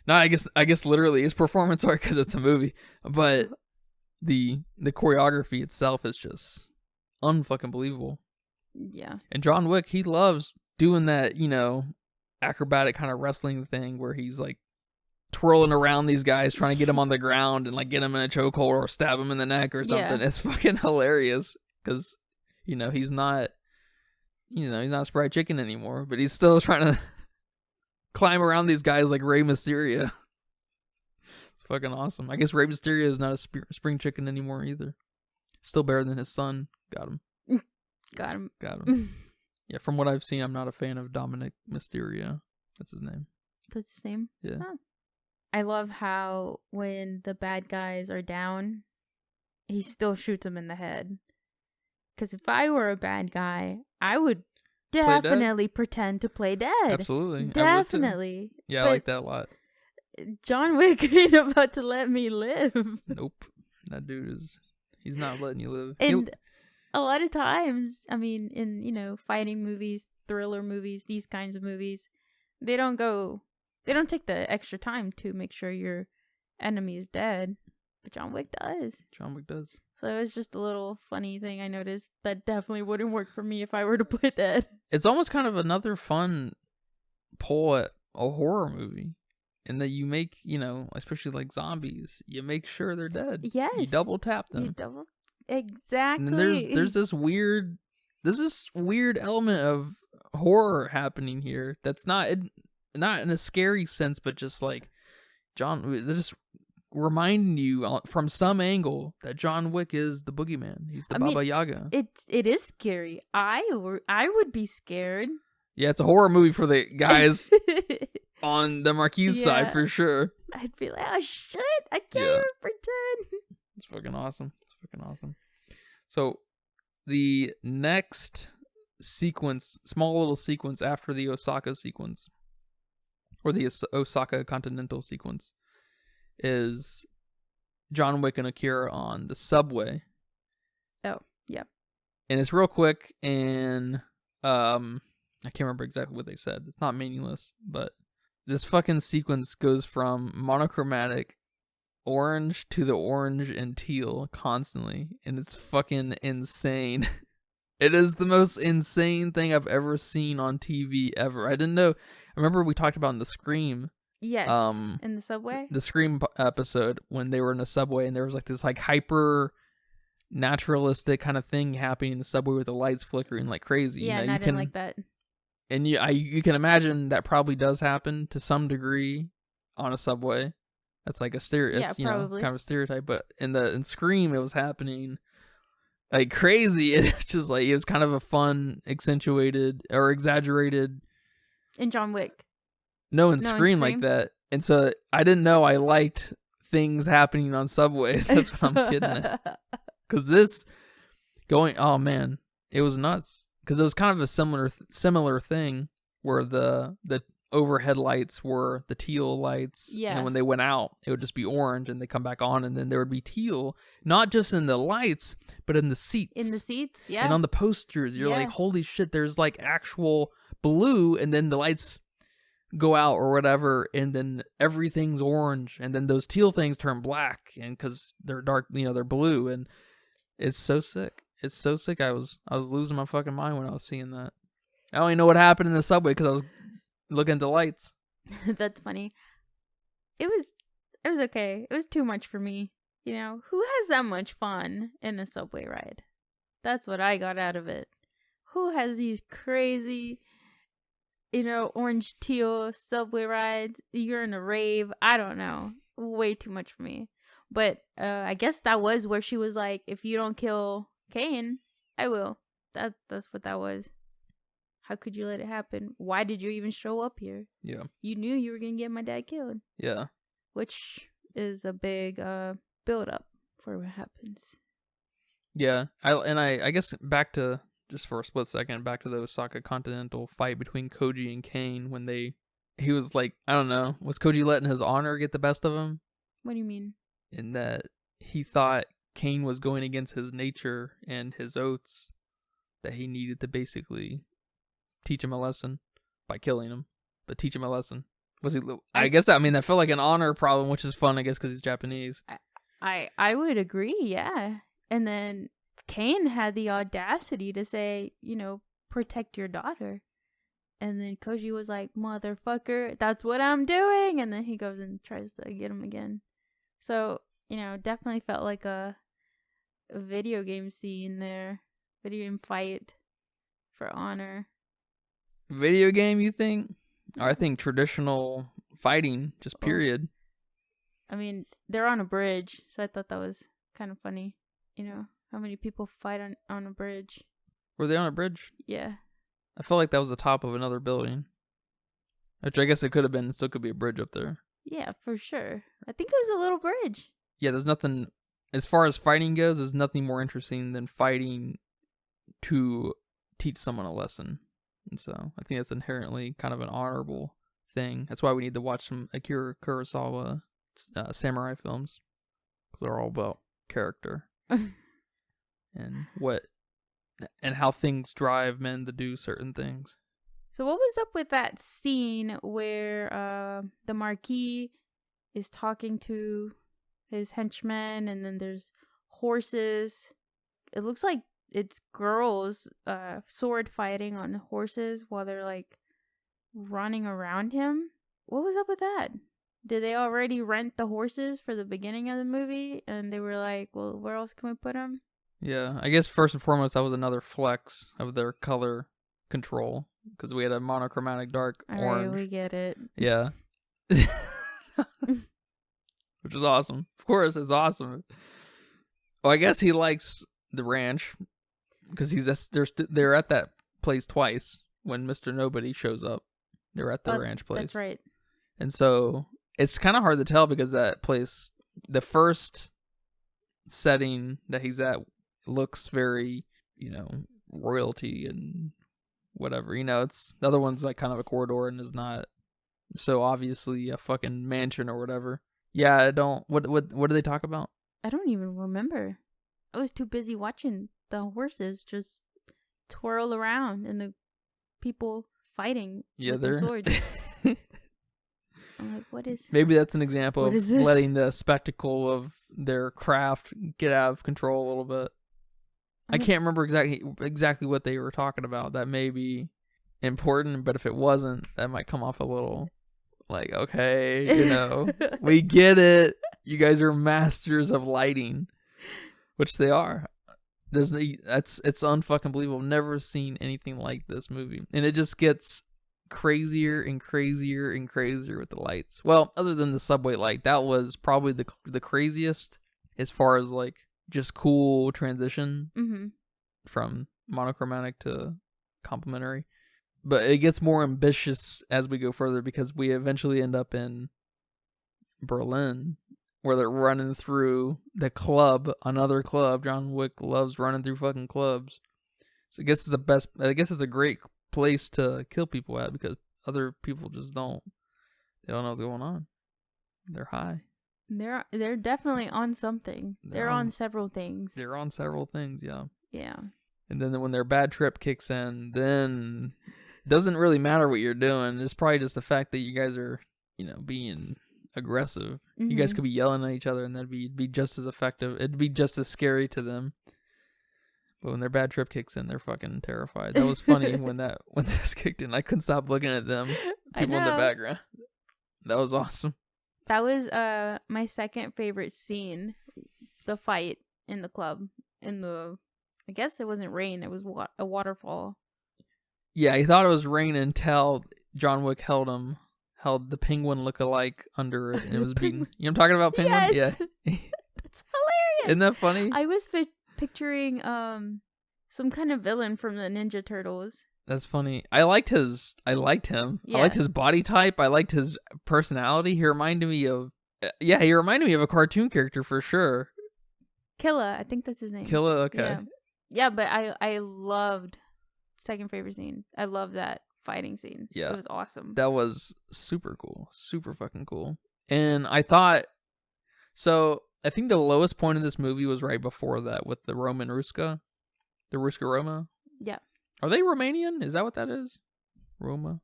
No, I guess literally it's performance art because it's a movie, but the choreography itself is just unfucking believable. Yeah. And John Wick, he loves doing that, acrobatic kind of wrestling thing where he's like twirling around these guys trying to get them on the ground and like get them in a chokehold or stab them in the neck or something. Yeah. It's fucking hilarious because, he's not, he's not Sprite Chicken anymore, but he's still trying to climb around these guys like Rey Mysterio. It's fucking awesome. I guess Rey Mysterio is not a spring chicken anymore either. Still better than his son. Got him. Got him. Yeah, from what I've seen, I'm not a fan of Dominic Mysterio. That's his name. That's his name? Yeah. Huh. I love how when the bad guys are down, he still shoots them in the head. Because if I were a bad guy, I would definitely pretend to play dead. Absolutely. Definitely. Yeah, I like that a lot. John Wick ain't about to let me live. Nope. That dude he's not letting you live. And a lot of times, I mean, in, fighting movies, thriller movies, these kinds of movies, they don't take the extra time to make sure your enemy is dead. But John Wick does. So it was just a little funny thing I noticed that definitely wouldn't work for me if I were to play dead. It's almost kind of another fun pull at a horror movie. In that you make, especially like zombies, you make sure they're dead. Yes. You double tap them. Exactly. And there's this weird element of horror happening here that's not in a scary sense, but just like they're just reminding you from some angle that John Wick is the boogeyman. He's the Baba Yaga. It is scary. I would be scared. Yeah, it's a horror movie for the guys on the Marquise side for sure. I'd be like, oh shit, I can't even pretend. It's fucking awesome. So the next sequence, small little sequence after the Osaka sequence, or the Osaka Continental sequence, is John Wick and Akira on the subway. Oh, yeah. And it's real quick, and I can't remember exactly what they said. It's not meaningless, but this fucking sequence goes from monochromatic orange to the orange and teal constantly, and it's fucking insane. It is the most insane thing I've ever seen on TV ever. I didn't know. I remember we talked about in the Scream Yes. In the subway. The Scream episode when they were in a subway and there was like this like hyper naturalistic kind of thing happening in the subway with the lights flickering like crazy. Yeah, and I didn't like that. And you can imagine that probably does happen to some degree on a subway. That's like a it's probably. kind of a stereotype. But in Scream, it was happening like crazy. And it's just like it was kind of a fun, accentuated or exaggerated. In John Wick. No, in Scream like that. And so I didn't know I liked things happening on subways. That's what I'm getting at. Because this oh man, it was nuts. Because it was kind of a similar thing where the overhead lights were the teal lights. Yeah. And when they went out, it would just be orange and they come back on and then there would be teal, not just in the lights, but in the seats. In the seats, yeah. And on the posters, you're like, holy shit, there's like actual blue and then the lights go out or whatever and then everything's orange and then those teal things turn black and because they're dark, they're blue and it's so sick. It's so sick. I was losing my fucking mind when I was seeing that. I only know what happened in the subway because I was looking at the lights. That's funny. It was okay. It was too much for me. Who has that much fun in a subway ride? That's what I got out of it. Who has these crazy, orange teal subway rides? You're in a rave. I don't know. Way too much for me. But I guess that was where she was like, if you don't kill Cain, I will. That's what that was. How could you let it happen? Why did you even show up here? Yeah. You knew you were going to get my dad killed. Yeah. Which is a big build up for what happens. Yeah. I guess back to, just for a split second, back to the Osaka Continental fight between Koji and Cain when he was like, I don't know, was Koji letting his honor get the best of him? What do you mean? In that he thought Cain was going against his nature and his oaths that he needed to basically teach him a lesson by killing him, but teach him a lesson. Was he? I guess that felt like an honor problem, which is fun, I guess, because he's Japanese. I would agree, yeah. And then Cain had the audacity to say, protect your daughter, and then Koji was like, "Motherfucker, that's what I'm doing," and then he goes and tries to get him again. So definitely felt like a video game scene there, video game fight for honor. Video game, you think? Or I think traditional fighting, just period. They're on a bridge, so I thought that was kind of funny. How many people fight on a bridge? Were they on a bridge? Yeah. I felt like that was the top of another building. Which I guess it could have been, still could be a bridge up there. Yeah, for sure. I think it was a little bridge. Yeah, there's nothing, as far as fighting goes, there's nothing more interesting than fighting to teach someone a lesson. And so I think that's inherently kind of an honorable thing. That's why we need to watch some Akira Kurosawa samurai films. Because they're all about character. And how things drive men to do certain things. So what was up with that scene where the Marquis is talking to his henchmen and then there's horses? It looks like it's girls sword fighting on horses while they're like running around him. What was up with that? Did they already rent the horses for the beginning of the movie and they were like, well, where else can we put them? Yeah, I guess first and foremost that was another flex of their color control because we had a monochromatic dark orange. Alright, we get it. Yeah. Which is awesome. Of course, it's awesome. Well, I guess he likes the ranch because they're at that place twice when Mr. Nobody shows up. They're at the ranch place. That's right. And so it's kind of hard to tell because that place, the first setting that he's at looks very, royalty and whatever. It's the other one's like kind of a corridor and is not so obviously a fucking mansion or whatever. Yeah, I don't. What do they talk about? I don't even remember. I was too busy watching the horses just twirl around and the people fighting with their swords. I'm like, what is... Maybe that's an example of letting the spectacle of their craft get out of control a little bit. I can't remember exactly what they were talking about. That may be important, but if it wasn't, that might come off a little Like, okay, we get it. You guys are masters of lighting, which they are. It's unfucking believable. I've never seen anything like this movie, and it just gets crazier and crazier and crazier with the lights. Well, other than the subway light, that was probably the craziest as far as like just cool transition from monochromatic to complementary. But it gets more ambitious as we go further because we eventually end up in Berlin, where they're running through the club, another club. John Wick loves running through fucking clubs. So I guess it's a great place to kill people at because other people just don't know what's going on. They're high. They're definitely on something. They're on several things. They're on several things, yeah. Yeah. And then when their bad trip kicks in, then it doesn't really matter what you're doing. It's probably just the fact that you guys are, being aggressive. You guys could be yelling at each other and that'd be just as effective. It'd be just as scary to them. But when their bad trip kicks in, they're fucking terrified. That was funny when this kicked in. I couldn't stop looking at them. People in the background. That was awesome. That was my second favorite scene. The fight in the club. I guess it wasn't rain. It was a waterfall. Yeah, he thought it was rain until John Wick held the penguin look-alike under it, and it was beaten. You know what I'm talking about, penguin? Yes. Yeah. That's hilarious. Isn't that funny? I was picturing some kind of villain from the Ninja Turtles. That's funny. I liked him. Yeah. I liked his body type. I liked his personality. He reminded me of a cartoon character for sure. Killa, I think that's his name. Killa, okay. Yeah, but I loved second favorite scene. I love that fighting scene. Yeah. It was awesome. That was super cool. Super fucking cool. And I thought, so I think the lowest point of this movie was right before that with the Roman Ruska. The Ruska Roma. Yeah. Are they Romanian? Is that what that is? Roma?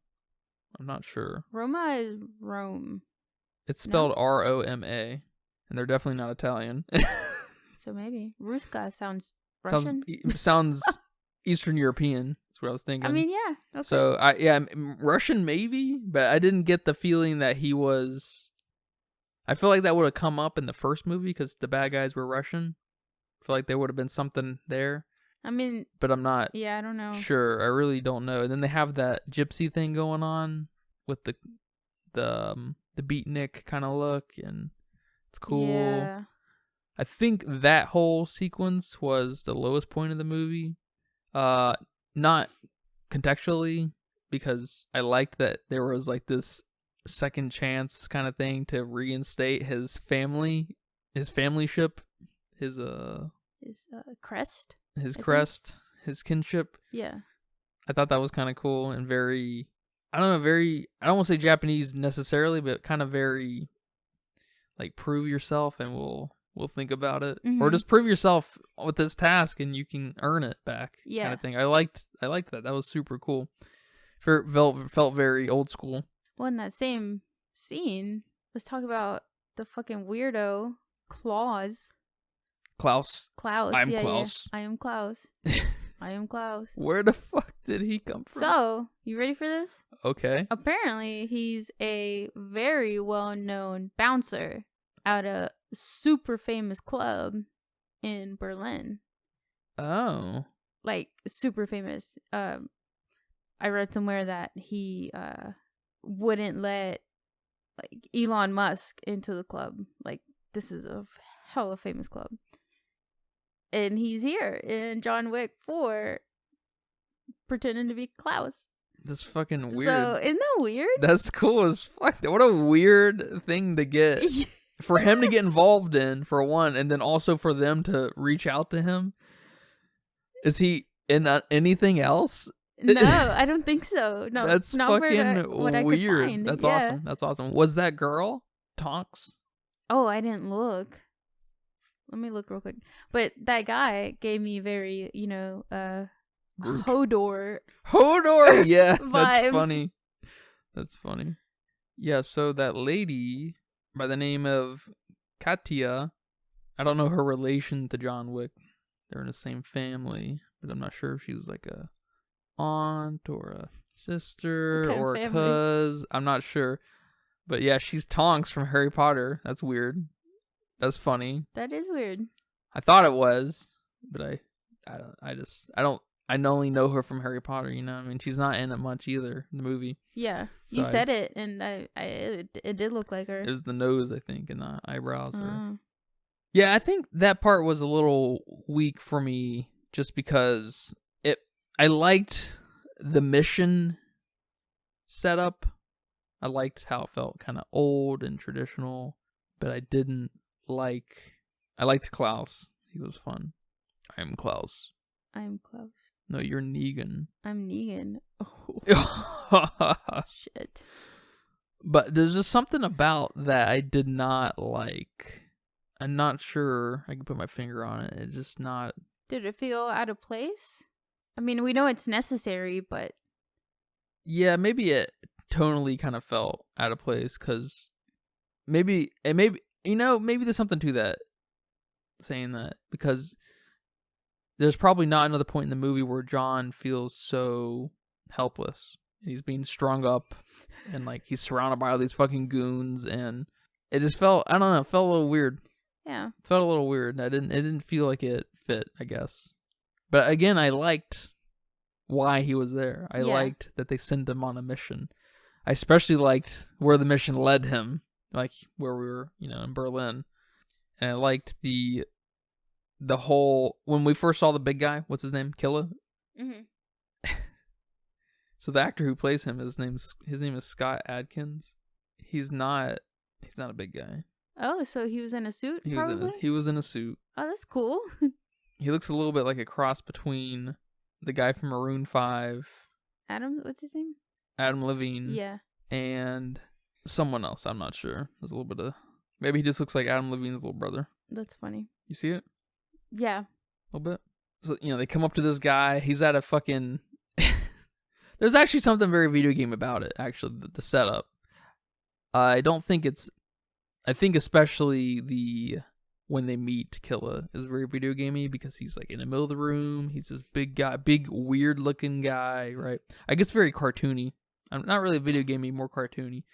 I'm not sure. Roma is Rome. It's spelled Roma, and they're definitely not Italian. So maybe. Ruska sounds Russian? Sounds Eastern European. That's what I was thinking. I mean, yeah. Okay. So, Russian maybe, but I didn't get the feeling that he was... I feel like that would have come up in the first movie because the bad guys were Russian. I feel like there would have been something there. I mean... But I'm not... Yeah, I don't know. Sure, I really don't know. And then they have that gypsy thing going on with the beatnik kind of look, and it's cool. Yeah. I think that whole sequence was the lowest point of the movie. Not contextually, because I liked that there was like this second chance kind of thing to reinstate his family ship, his crest, his kinship. Yeah. I thought that was kind of cool and very, I don't want to say Japanese necessarily, but kind of very like prove yourself and we'll think about it, or just prove yourself with this task and you can earn it back. Yeah. Kind of thing. I liked that. That was super cool. Felt very old school. Well, in that same scene, let's talk about the fucking weirdo Klaus. Klaus. I'm Klaus. Yeah. I am Klaus. I am Klaus. Where the fuck did he come from? So, you ready for this? Okay. Apparently, he's a very well-known bouncer at a super famous club in Berlin. Oh. Like, super famous. I read somewhere that he wouldn't let like Elon Musk into the club. Like, this is a hella famous club. And he's here in John Wick 4 pretending to be Klaus. That's fucking weird. So, isn't that weird? That's cool as fuck. What a weird thing to get. For him to get involved in, for one, and then also for them to reach out to him. Is he in anything else? No, I don't think so. No, that's not fucking what I weird. could find. That's awesome. That's awesome. Was that girl Tonks? Oh, I didn't look. Let me look real quick. But that guy gave me very, Hodor. Hodor, yeah, vibes. That's funny. That's funny. Yeah, so that lady by the name of Katya, I don't know her relation to John Wick. They're in the same family, but I'm not sure if she's like a aunt or a sister or a cuz. I'm not sure. But yeah, she's Tonks from Harry Potter. That's weird. That's funny. That is weird. I thought it was, but I only know her from Harry Potter, you know? I mean, she's not in it much either in the movie. Yeah, So you said it, and it did look like her. It was the nose, I think, and the eyebrows. Oh. Yeah, I think that part was a little weak for me just because I liked the mission setup. I liked how it felt kind of old and traditional, but I liked Klaus. He was fun. I am Klaus. I'm Klaus. No, you're Negan. I'm Negan. Oh. Shit. But there's just something about that I did not like. I'm not sure I can put my finger on it. It's just not... Did it feel out of place? I mean, we know it's necessary, but... Yeah, maybe it tonally kind of felt out of place, because maybe there's something to that, saying that, because there's probably not another point in the movie where John feels so helpless. He's being strung up, and like he's surrounded by all these fucking goons, and it just felt, I don't know, it felt a little weird. Yeah. It felt a little weird. It didn't feel like it fit, I guess. But again, I liked why he was there. I liked that they sent him on a mission. I especially liked where the mission led him, like where we were, in Berlin. And I liked the whole, when we first saw the big guy, what's his name? Killa? Mm-hmm. So the actor who plays him, his name is Scott Adkins. He's not a big guy. Oh, so he was in a suit, probably? He was in a suit. Oh, that's cool. He looks a little bit like a cross between the guy from Maroon 5. What's his name? Adam Levine. Yeah. And someone else, I'm not sure. There's a little bit of... Maybe he just looks like Adam Levine's little brother. That's funny. You see it? Yeah. A little bit. So, they come up to this guy. He's at a fucking... There's actually something very video game about it, actually, the setup. I think especially when they meet Killa is very video gamey, because he's like in the middle of the room. He's this big guy, big weird looking guy, right? I guess very cartoony. I'm not really video gamey, more cartoony.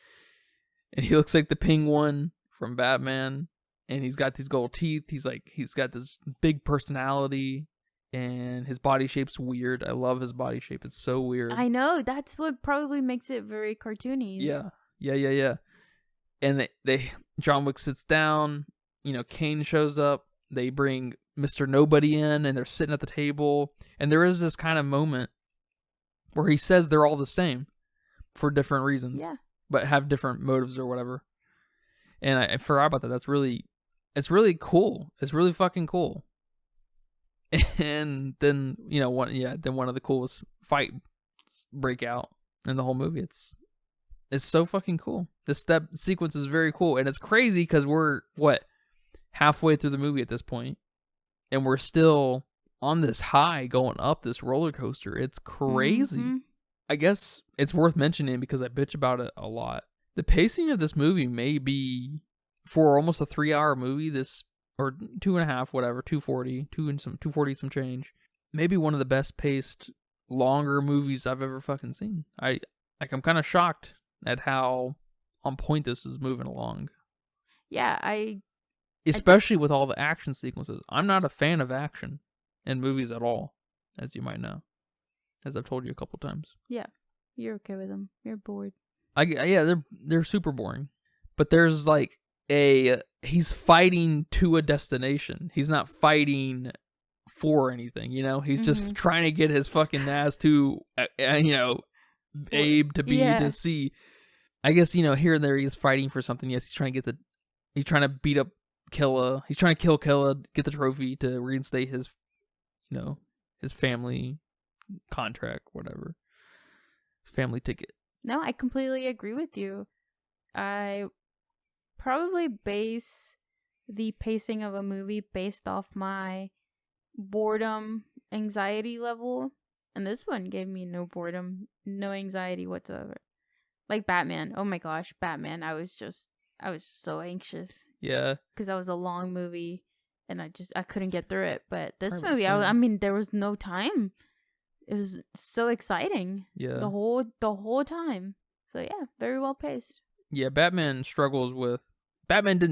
And he looks like the Penguin from Batman, and he's got these gold teeth. He's got this big personality, and his body shape's weird. I love his body shape. It's so weird. I know. That's what probably makes it very cartoony. Yeah. And John Wick sits down. Kane shows up. They bring Mr. Nobody in, and they're sitting at the table. And there is this kind of moment where he says they're all the same for different reasons. Yeah. But have different motives or whatever. And I forgot about that. It's really cool. It's really fucking cool. And then, one of the coolest fights break out in the whole movie. It's so fucking cool. This step sequence is very cool, and it's crazy because we're halfway through the movie at this point, and we're still on this high going up this roller coaster. It's crazy. Mm-hmm. I guess it's worth mentioning because I bitch about it a lot. The pacing of this movie may be, for almost a 3-hour movie, or 2.5, whatever, 240 some change, maybe one of the best paced longer movies I've ever fucking seen. I'm kind of shocked at how on point this is moving along. Yeah, especially with all the action sequences. I'm not a fan of action in movies at all, as you might know, as I've told you a couple times. Yeah, you're okay with them. You're bored. They're super boring. But there's he's fighting to a destination. He's not fighting for anything, He's just trying to get his fucking ass to, Abe to be to see. I guess, here and there he's fighting for something. Yes, he's trying to beat up Killa. He's trying to kill Killa, get the trophy to reinstate his, his family contract, whatever. His family ticket. No, I completely agree with you. I probably base the pacing of a movie based off my boredom anxiety level, and this one gave me no boredom, no anxiety whatsoever. Like Batman. Oh my gosh, Batman. I was so anxious. Yeah. Because that was a long movie, and I couldn't get through it. But this movie, I mean, there was no time. It was so exciting. Yeah. The whole time. So yeah, very well paced. Yeah, Batman didn't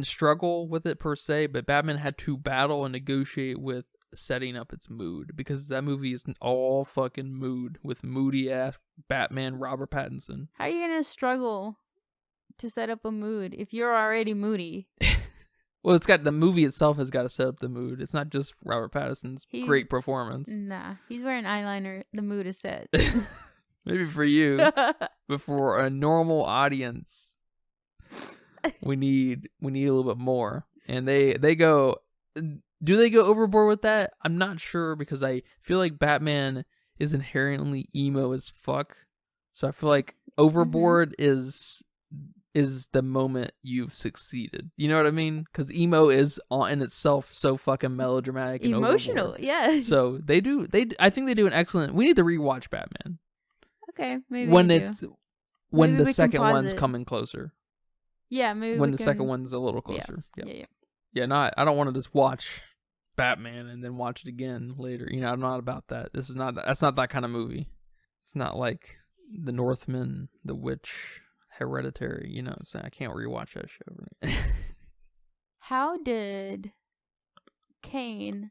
struggle with it per se, but Batman had to battle and negotiate with setting up its mood, because that movie is all fucking mood with moody ass Batman Robert Pattinson. How are you gonna struggle to set up a mood if you're already moody? Well, it's got the movie itself has got to set up the mood. It's not just Robert Pattinson's great performance. Nah, he's wearing eyeliner. The mood is set. Maybe for you, but for a normal audience, we need a little bit more. And they go. Do they go overboard with that? I'm not sure, because I feel like Batman is inherently emo as fuck. So I feel like overboard is the moment you've succeeded. You know what I mean? Because emo is in itself so fucking melodramatic and emotional. Overboard. Yeah. So I think they do an excellent. We need to rewatch Batman. Okay, maybe when we it's do. when Maybe the we second can pause one's it. coming closer. Yeah, maybe when we the can... second one's a little closer. Yeah. Yeah, I don't want to just watch Batman and then watch it again later. You know, I'm not about that. That's not that kind of movie. It's not like The Northman, The Witch, Hereditary. You know, so I can't rewatch that show. How did Kane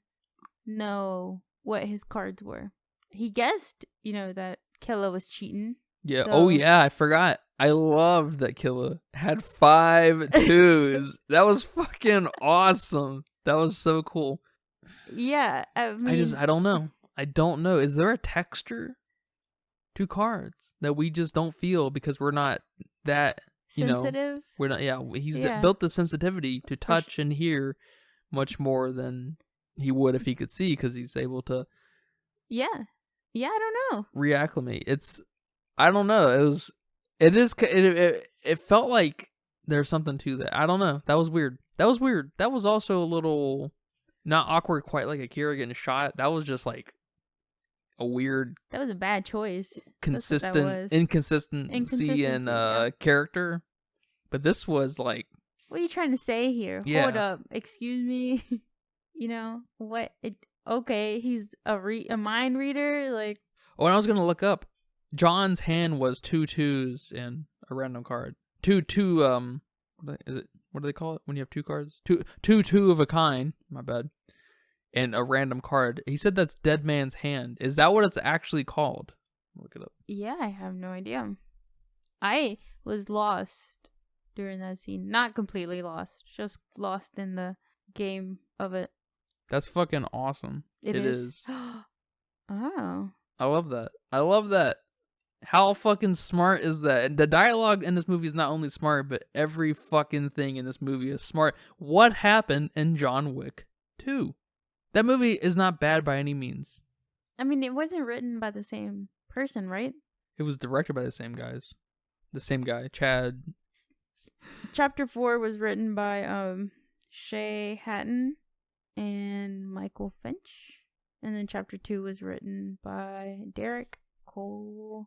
know what his cards were? He guessed, that Killa was cheating. Yeah. So... Oh yeah, I forgot. I loved that Killa had 5 twos. That was fucking awesome. That was so cool. Yeah, I mean... I don't know. I don't know. Is there a texture to cards that we just don't feel because we're not that, sensitive? We're not. Yeah, he's built the sensitivity to touch and hear much more than he would if he could see, because he's able to. Yeah, I don't know. Reacclimate. I don't know. It felt like there's something to that. I don't know. That was weird. That was also a little not awkward, quite like Akira getting shot. That was just like a weird. That was a bad choice. Inconsistency in character. But this was like. What are you trying to say here? Yeah. Hold up. Excuse me. What? Okay, he's a mind reader. Like. Oh, and I was gonna look up. John's hand was 2 twos and a random card. Two. What do they call it when you have 2 cards? Two of a kind. My bad. And a random card. He said that's Dead Man's Hand. Is that what it's actually called? Look it up. Yeah, I have no idea. I was lost during that scene. Not completely lost. Just lost in the game of it. That's fucking awesome. It is. Oh. I love that. How fucking smart is that? The dialogue in this movie is not only smart, but every fucking thing in this movie is smart. What happened in John Wick 2? That movie is not bad by any means. I mean, it wasn't written by the same person, right? It was directed by the same guys. The same guy, Chad. Chapter 4 was written by Shay Hatton and Michael Finch. And then Chapter 2 was written by Derek Kolstad.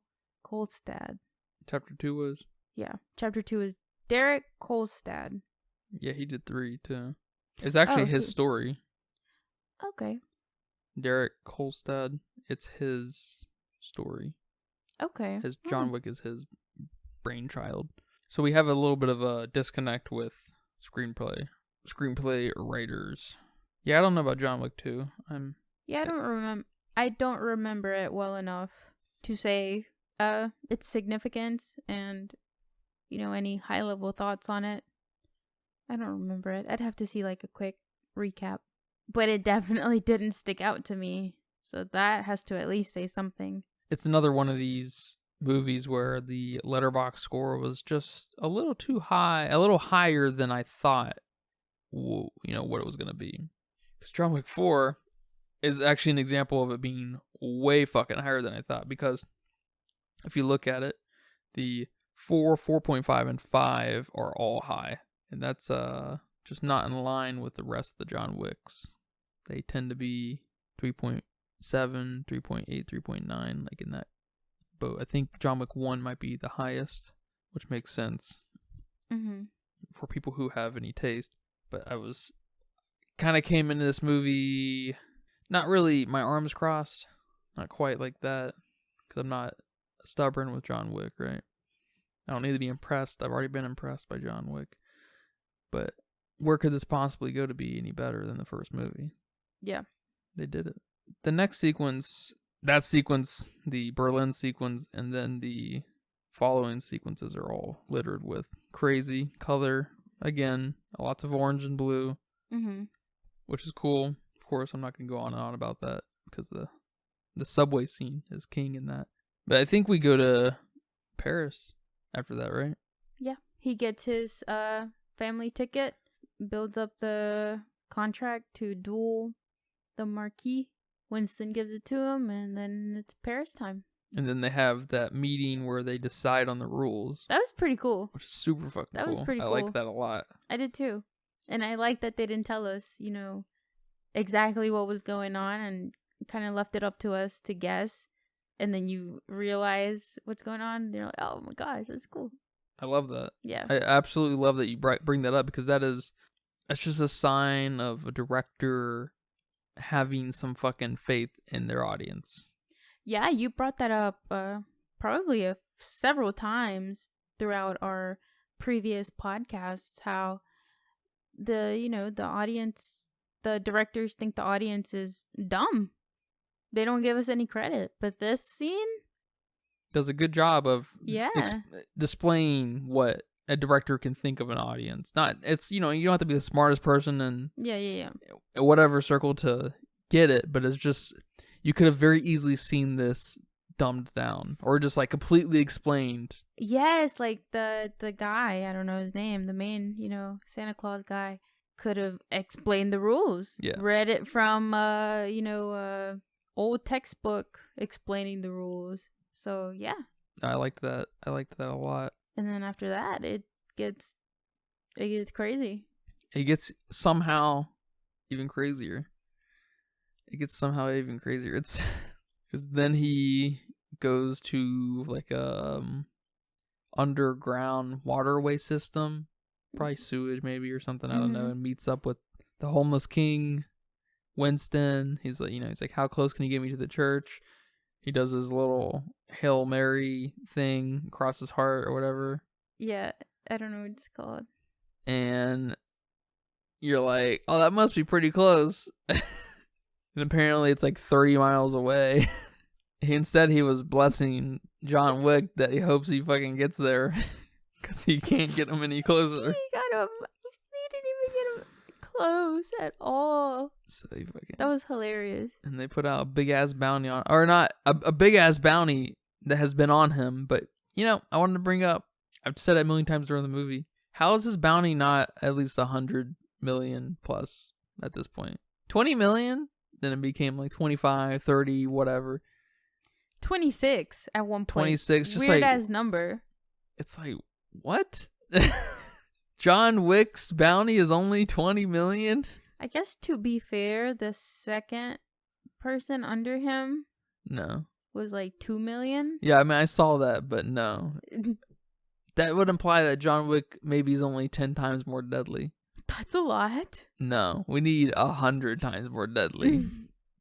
Chapter 2 was? Yeah. Chapter 2 is Derek Kolstad. Yeah, he did 3 too. It's actually his story. Okay. Derek Kolstad. It's his story. Okay. John Wick is his brainchild. So we have a little bit of a disconnect with screenplay writers. Yeah, I don't know about John Wick 2. I don't remember it well enough to say its significance and any high level thoughts on it. I don't remember it. I'd have to see like a quick recap. But it definitely didn't stick out to me. So that has to at least say something. It's another one of these movies where the letterbox score was just a little too high, a little higher than I thought, what it was going to be. Because John Wick 4 is actually an example of it being way fucking higher than I thought. Because if you look at it, the 4, 4.5, and 5 are all high. And that's just not in line with the rest of the John Wicks. They tend to be 3.7, 3.8, 3.9, like in that boat. I think John Wick 1 might be the highest, which makes sense for people who have any taste. But I was kind of came into this movie not really my arms crossed, not quite like that, because I'm not stubborn with John Wick, right? I don't need to be impressed. I've already been impressed by John Wick. But where could this possibly go to be any better than the first movie? Yeah. They did it. The next sequence, that sequence, the Berlin sequence, and then the following sequences are all littered with crazy color. Again, lots of orange and blue, which is cool. Of course, I'm not going to go on and on about that because the subway scene is king in that. But I think we go to Paris after that, right? Yeah. He gets his family ticket, builds up the contract to duel the Marquis. Winston gives it to him, and then it's Paris time. And then they have that meeting where they decide on the rules. That was pretty cool. Which is super fucking cool. That was pretty cool. I like that a lot. I did too. And I like that they didn't tell us, exactly what was going on and kind of left it up to us to guess. And then you realize what's going on. And you're like, oh my gosh, that's cool. I love that. Yeah. I absolutely love that you bring that up because that's just a sign of a director having some fucking faith in their audience. Yeah, you brought that up probably several times throughout our previous podcasts, how the audience, the directors think the audience is dumb. They don't give us any credit. But this scene does a good job of yeah. Displaying what a director can think of an audience. You don't have to be the smartest person in whatever circle to get it, but it's just, you could have very easily seen this dumbed down or just like completely explained. Yes, like the guy, I don't know his name, the main, Santa Claus guy could have explained the rules. Yeah. Read it from old textbook explaining the rules. So yeah. I liked that. I liked that a lot. And then after that, it gets crazy. It gets somehow even crazier. It's because then he goes to like a underground waterway system, probably sewage maybe or something. I don't know, and meets up with the homeless king, Winston. He's like, how close can you get me to the church? He does his little Hail Mary thing across his heart or whatever. Yeah, I don't know what it's called. And you're like, oh, that must be pretty close. And apparently it's like 30 miles away. Instead, he was blessing John Wick that he hopes he fucking gets there because he can't get him any closer. He didn't even get him close at all. So that was hilarious. And they put out a big ass bounty on, or not a big ass bounty that has been on him. But I wanted to bring up, I've said it a million times during the movie, how is his bounty not at least 100 million plus at this point? 20 million? Then it became like 25, 30, whatever. 26 at one point. 26, just weird like, ass number. It's like, what? John Wick's bounty is only 20 million? I guess to be fair, the second person under him was like 2 million. Yeah, I mean, I saw that, but no. That would imply that John Wick maybe is only 10 times more deadly. That's a lot. No, we need 100 times more deadly.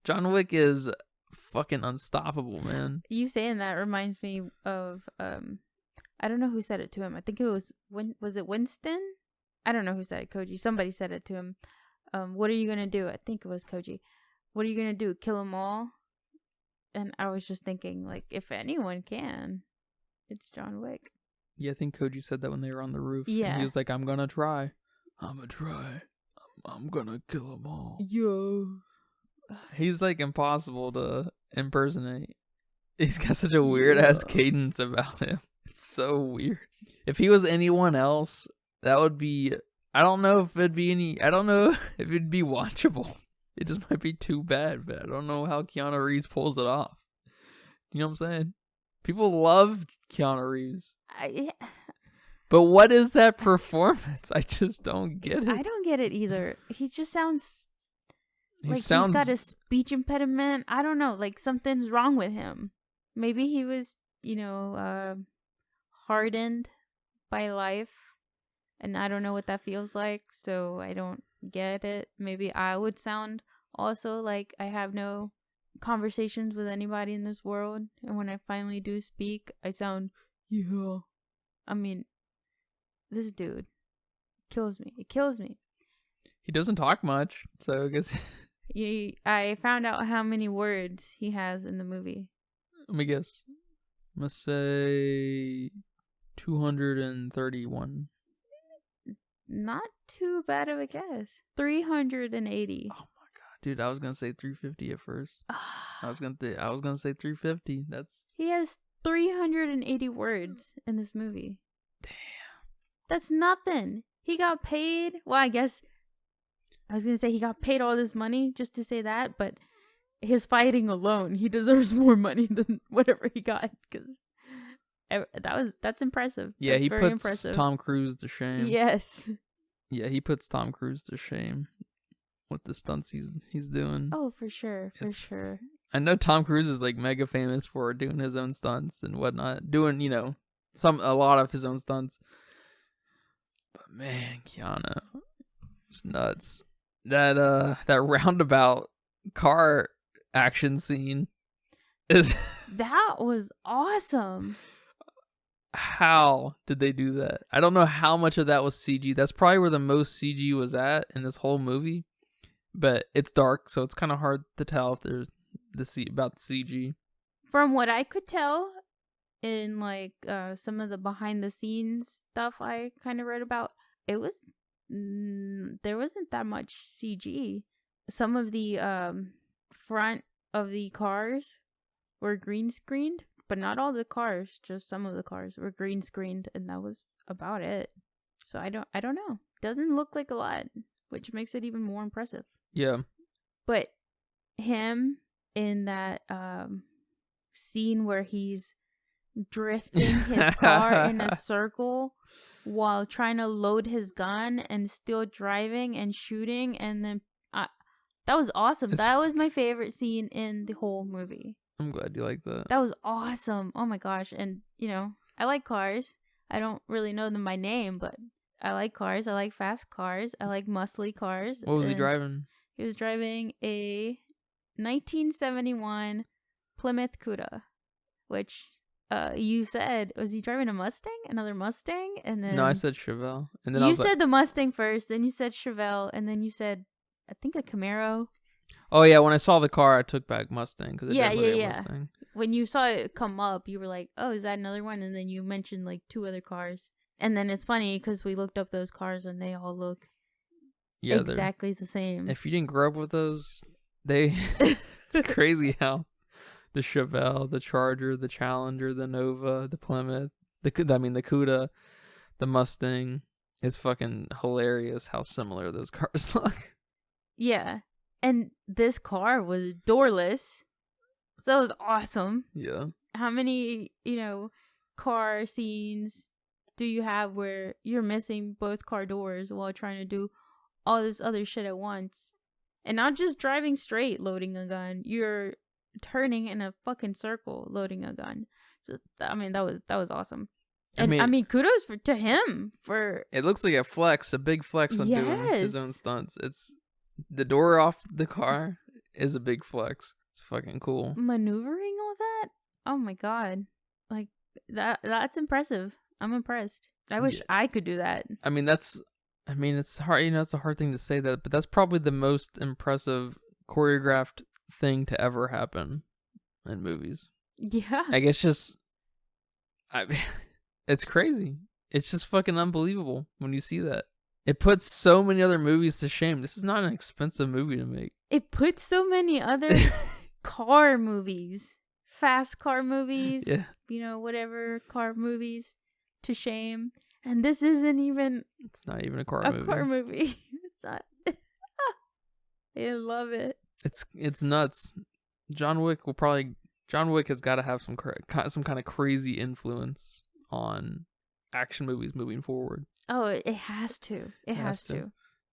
John Wick is fucking unstoppable, man. You saying that reminds me of I don't know who said it to him. I think it was it Winston? I don't know who said it. Koji. Somebody said it to him. What are you gonna do? I think it was Koji. What are you gonna do? Kill them all? And I was just thinking, like, if anyone can, it's John Wick. Yeah, I think Koji said that when they were on the roof. Yeah, and he was like, "I'm gonna try. I'm gonna kill them all." Yo. He's like impossible to impersonate. He's got such a weird ass cadence about him. It's so weird. If he was anyone else, that would be, I don't know if it'd be watchable. It just might be too bad, but I don't know how Keanu Reeves pulls it off. You know what I'm saying? People love Keanu Reeves. But what is that performance? I just don't get it. I don't get it either. He just sounds he's got a speech impediment. I don't know. Like something's wrong with him. Maybe he was, hardened by life. And I don't know what that feels like. So I don't get it. Maybe I would sound also like I have no conversations with anybody in this world. And when I finally do speak, I sound, yeah. I mean, this dude kills me. It kills me. He doesn't talk much, so I guess. I found out how many words he has in the movie. Let me guess. I'm gonna say 231. Not too bad of a guess. 380. Oh my god, dude! I was gonna say 350 at first. I was gonna say 350. He has 380 words in this movie. Damn. That's nothing. He got paid. Well, I guess I was gonna say he got paid all this money just to say that, but his fighting alone, he deserves more money than whatever he got, because that's impressive. Yeah, that's he very puts impressive. Tom Cruise to shame. Yes. Yeah, he puts Tom Cruise to shame with the stunts he's doing. Oh, for sure, sure. I know Tom Cruise is like mega famous for doing his own stunts and whatnot, doing a lot of his own stunts. But man, Keanu, it's nuts. That roundabout car action scene is that was awesome. How did they do that? I don't know how much of that was CG. That's probably where the most CG was at in this whole movie. But it's dark, so it's kind of hard to tell if there's about the CG. From what I could tell in like some of the behind the scenes stuff I kind of read about, it was there wasn't that much CG. Some of the front of the cars were green screened, but not all the cars, just some of the cars were green screened, and that was about it. So I don't know. Doesn't look like a lot, which makes it even more impressive. Yeah. But him in that scene where he's drifting his car in a circle while trying to load his gun and still driving and shooting, and then that was awesome. That was my favorite scene in the whole movie. I'm glad you like that. That was awesome. Oh my gosh. And I like cars. I don't really know them by name, but I like cars. I like fast cars. I like muscly cars. What was he driving? He was driving a 1971 Plymouth Cuda, which you said, was he driving a Mustang? Another Mustang? And then No, I said Chevelle. And then you I was said the Mustang first, then you said Chevelle, and then you said, I think, a Camaro. Oh yeah, when I saw the car, I took back Mustang. Yeah. Mustang. When you saw it come up, you were like, oh, is that another one? And then you mentioned like two other cars. And then it's funny because we looked up those cars and they all look exactly the same. If you didn't grow up with those, it's crazy how the Chevelle, the Charger, the Challenger, the Nova, the Plymouth, the Cuda, the Mustang. It's fucking hilarious how similar those cars look. Yeah. And this car was doorless. So that was awesome. Yeah. How many, car scenes do you have where you're missing both car doors while trying to do all this other shit at once? And not just driving straight, loading a gun. You're turning in a fucking circle, loading a gun. So, that was awesome. And I mean kudos to him for... It looks like a big flex on doing his own stunts. It's the door off the car is a big flex. It's fucking cool. Maneuvering all that? Oh my god. Like, that's impressive. I'm impressed. I wish I could do that. It's hard, it's a hard thing to say that, but that's probably the most impressive choreographed thing to ever happen in movies. Yeah. Like, it's crazy. It's just fucking unbelievable when you see that. It puts so many other movies to shame. This is not an expensive movie to make. It puts so many other car movies, fast car movies, whatever car movies to shame. And this isn't even... It's not even a car movie. It's not... I love it. It's nuts. John Wick has got to have some kind of crazy influence on action movies moving forward. Oh, it has to. It has to.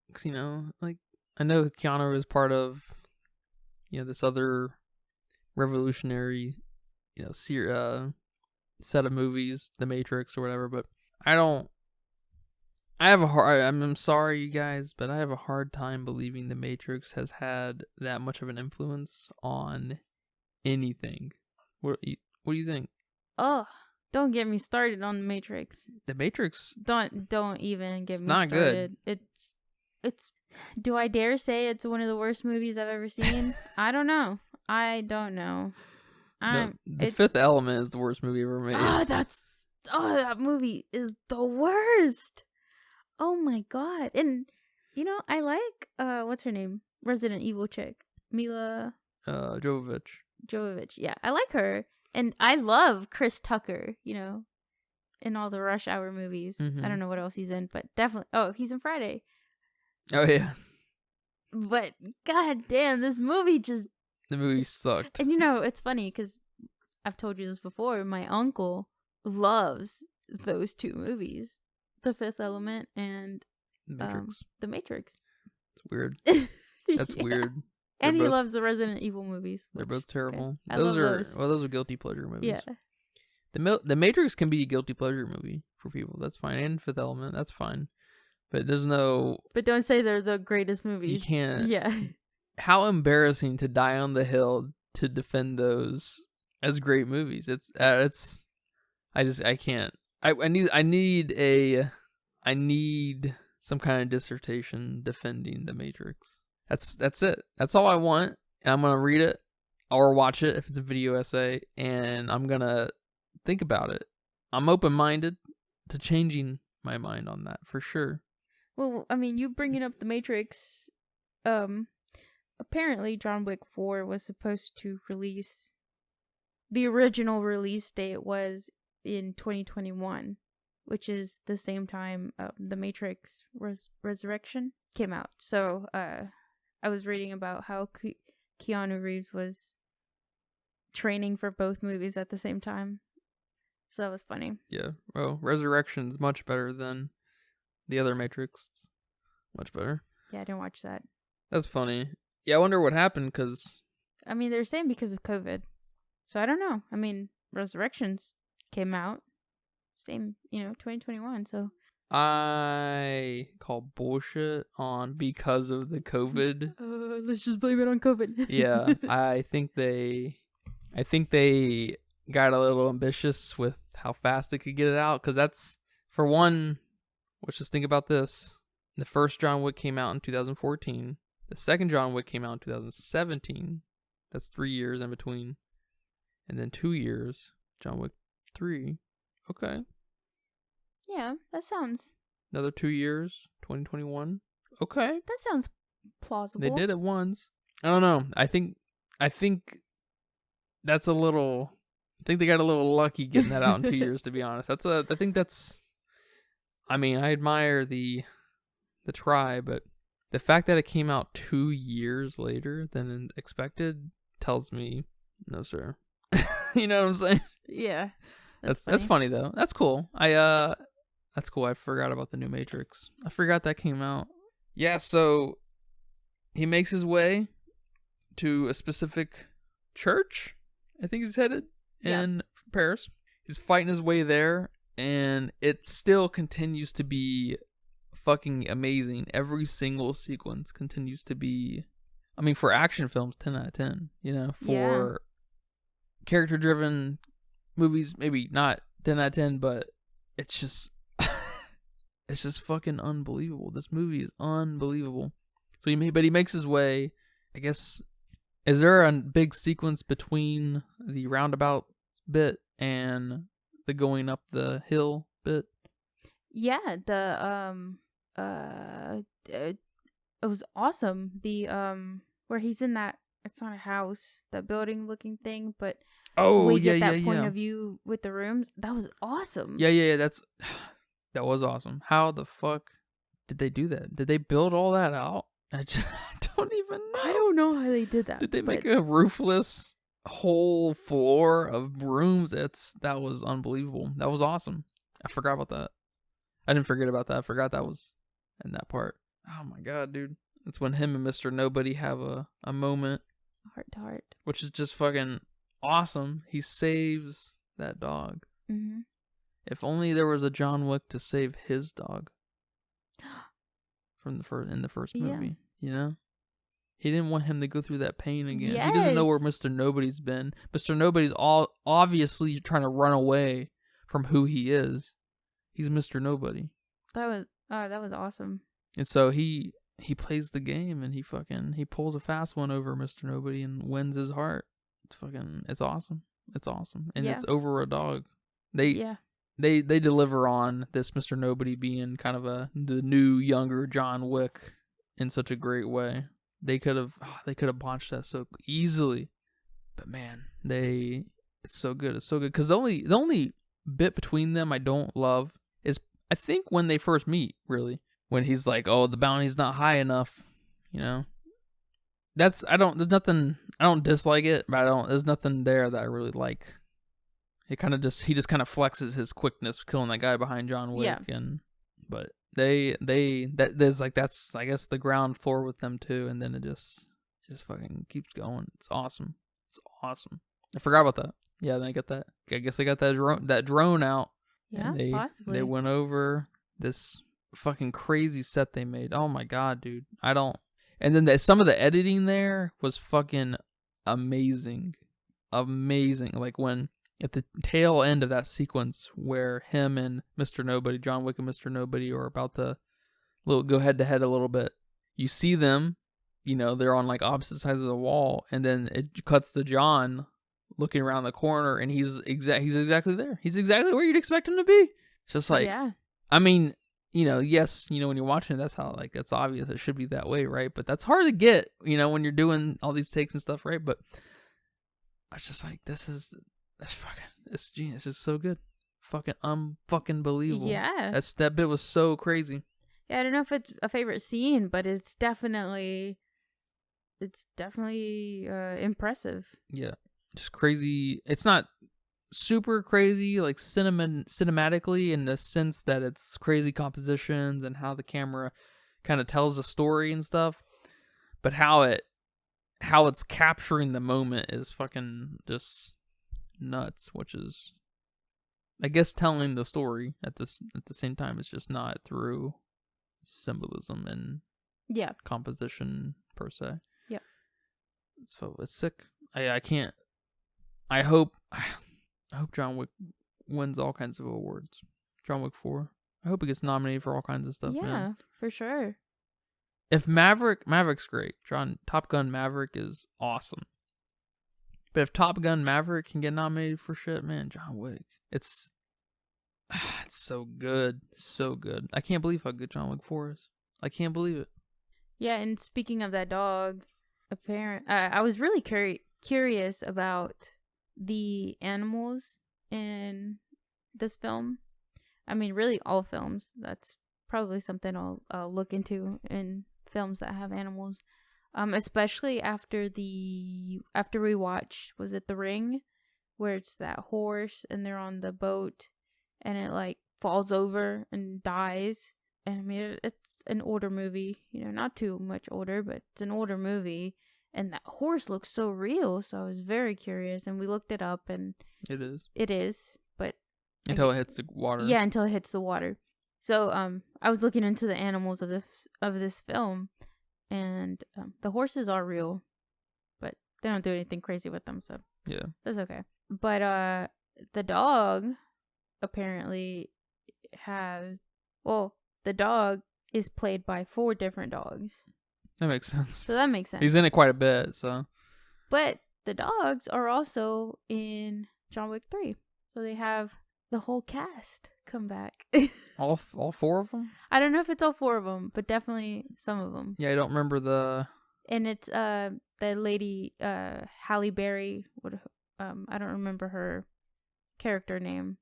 Because, I know Keanu is part of, this other revolutionary, set of movies, The Matrix or whatever, but I'm sorry, you guys, but I have a hard time believing The Matrix has had that much of an influence on anything. What do you think? Oh, Don't get me started on The Matrix. The Matrix. Don't even get It's me not started. Good. It's. Do I dare say it's one of the worst movies I've ever seen? I don't know. No, The Fifth Element is the worst movie ever made. That movie is the worst. Oh my god. And I like what's her name? Resident Evil chick. Mila Jovovich. Yeah, I like her. And I love Chris Tucker, in all the Rush Hour movies. Mm-hmm. I don't know what else he's in, but definitely. Oh, he's in Friday. Oh, yeah. But god damn, this movie just... The movie sucked. And it's funny because I've told you this before. My uncle loves those two movies, The Fifth Element and The Matrix. It's weird. That's weird. And he loves the Resident Evil movies. They're both terrible. Okay. Those are guilty pleasure movies. Yeah. The Matrix can be a guilty pleasure movie for people. That's fine. And Fifth Element, that's fine. But there's no... But don't say they're the greatest movies. You can't... Yeah. How embarrassing to die on the hill to defend those as great movies. I can't. I need some kind of dissertation defending The Matrix. That's it. That's all I want. And I'm gonna read it or watch it if it's a video essay, and I'm gonna think about it. I'm open-minded to changing my mind on that for sure. Well, I mean, you bringing up The Matrix. Apparently, John Wick 4 was supposed to release. The original release date was in 2021, which is the same time The Matrix Resurrection came out. So, I was reading about how Keanu Reeves was training for both movies at the same time. So that was funny. Yeah. Well, Resurrection's much better than the other Matrix. Much better. Yeah, I didn't watch that. That's funny. Yeah, I wonder what happened because... I mean, they're saying because of COVID. So I don't know. I mean, Resurrections came out. Same, 2021, so... I call bullshit on because of the COVID. Let's just blame it on COVID. Yeah, I think they got a little ambitious with how fast they could get it out. Because that's, for one, let's just think about this. The first John Wick came out in 2014. The second John Wick came out in 2017. That's 3 years in between. And then 2 years, John Wick 3. Okay. Yeah, that sounds... Another 2 years, 2021. Okay. That sounds plausible. They did it once. I don't know. I think that's a little... I think they got a little lucky getting that out in 2 years, to be honest. I mean, I admire the try, but the fact that it came out 2 years later than expected tells me, no, sir. You know what I'm saying? Yeah. That's funny though. That's cool. That's cool. I forgot about the new Matrix. I forgot that came out. Yeah, so he makes his way to a specific church. I think he's headed in Paris. He's fighting his way there, and it still continues to be fucking amazing. Every single sequence continues to be, I mean, for action films, 10 out of 10. For character-driven movies, maybe not 10 out of 10, but it's just fucking unbelievable. This movie is unbelievable. So he makes his way. I guess, is there a big sequence between the roundabout bit and the going up the hill bit? Yeah, it was awesome. The where he's in that, it's not a house, that building looking thing, but we get that point of view with the rooms. That was awesome. Yeah. That was awesome. How the fuck did they do that? Did they build all that out? I don't even know. I don't know how they did that. Did they make a roofless whole floor of rooms? That was unbelievable. That was awesome. I forgot about that. I didn't forget about that. I forgot that was in that part. Oh my god, dude. It's when him and Mr. Nobody have a moment. Heart to heart. Which is just fucking awesome. He saves that dog. Mm-hmm. If only there was a John Wick to save his dog from in the first movie, He didn't want him to go through that pain again. Yes. He doesn't know where Mr. Nobody's been. Mr. Nobody's all obviously trying to run away from who he is. He's Mr. Nobody. That was awesome. And so he plays the game, and he pulls a fast one over Mr. Nobody and wins his heart. It's awesome. It's awesome. And it's over a dog. They deliver on this Mr. Nobody being kind of the new younger John Wick in such a great way. They could have botched that so easily. But man, it's so good. It's so good. Because the only bit between them I don't love is, I think, when they first meet, really. When he's like, oh, the bounty's not high enough, you know? I don't dislike it, but there's nothing there that I really like. He just kind of flexes his quickness killing that guy behind John Wick. Yeah. But that's, I guess, the ground floor with them too, and then it just fucking keeps going. It's awesome. It's awesome. I forgot about that. Yeah, then I guess they got that drone out. Yeah, possibly. They went over this fucking crazy set they made. Oh my god, dude. And then some of the editing there was fucking amazing. Amazing. Like when at the tail end of that sequence where him and Mr. Nobody, John Wick and Mr. Nobody, are about to go head to head a little bit. You see them, they're on like opposite sides of the wall, and then it cuts to John looking around the corner, and he's exactly there. He's exactly where you'd expect him to be. It's just like, I mean, yes, when you're watching it, that's obvious. It should be that way, right? But that's hard to get, when you're doing all these takes and stuff, right? But I was just like, it's genius. It's so good. Fucking believable. Yeah. That bit was so crazy. Yeah, I don't know if it's a favorite scene, but it's definitely impressive. Yeah. Just crazy. It's not super crazy, like cinematically, in the sense that it's crazy compositions and how the camera kind of tells a story and stuff, but how it's capturing the moment is fucking just nuts, which is, I guess, telling the story at the same time. It's just not through symbolism and composition per se. Yeah. So it's sick. I hope John Wick wins all kinds of awards. John Wick 4. I hope he gets nominated for all kinds of stuff. Yeah, man. For sure. If Maverick's great. Top Gun Maverick is awesome. But if Top Gun Maverick can get nominated for shit, man, John Wick. It's so good. So good. I can't believe how good John Wick 4 is. I can't believe it. Yeah, and speaking of that dog, I was really curious about the animals in this film. I mean, really all films. That's probably something I'll look into in films that have animals. Especially after we watched, was it The Ring, where it's that horse and they're on the boat and it like falls over and dies. And I mean, it's an older movie, not too much older, but it's an older movie. And that horse looks so real, so I was very curious, and we looked it up, and it is, but until it hits the water. Yeah, until it hits the water. So I was looking into the animals of this film, and the horses are real, but they don't do anything crazy with them, so yeah, that's okay. But the dog apparently the dog is played by 4 different dogs. That makes sense. So that makes sense. He's in it quite a bit, so. But the dogs are also in John Wick 3. So they have the whole cast come back. all 4 of them? I don't know if it's all 4 of them, but definitely some of them. Yeah, I don't remember the... And it's the lady, Halle Berry. I don't remember her character name.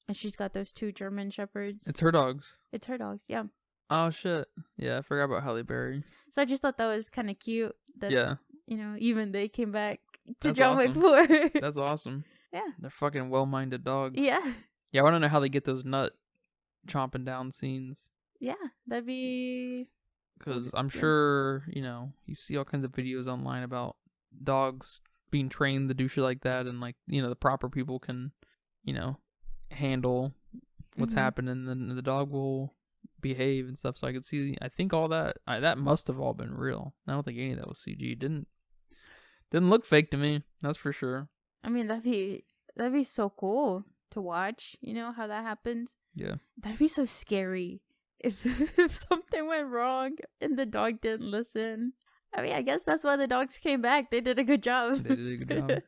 And she's got those 2 German shepherds. It's her dogs. It's her dogs, yeah. Oh, shit. Yeah, I forgot about Halle Berry. So I just thought that was kind of cute. That, yeah. Even they came back to That's John awesome. Wick 4. That's awesome. Yeah. They're fucking well-minded dogs. Yeah. Yeah, I want to know how they get those nut chomping down scenes. Yeah, that'd be... Because I'm sure, you see all kinds of videos online about dogs being trained to do shit like that, and like, the proper people can, handle what's happening, and then the dog will behave and stuff. So I think all that must have all been real. I don't think any of that was CG. Didn't look fake to me, that's for sure. I mean, that'd be so cool to watch. You know how that happens? Yeah. That'd be so scary if if something went wrong and the dog didn't listen. I mean, I guess that's why the dogs came back. They did a good job. They did a good job.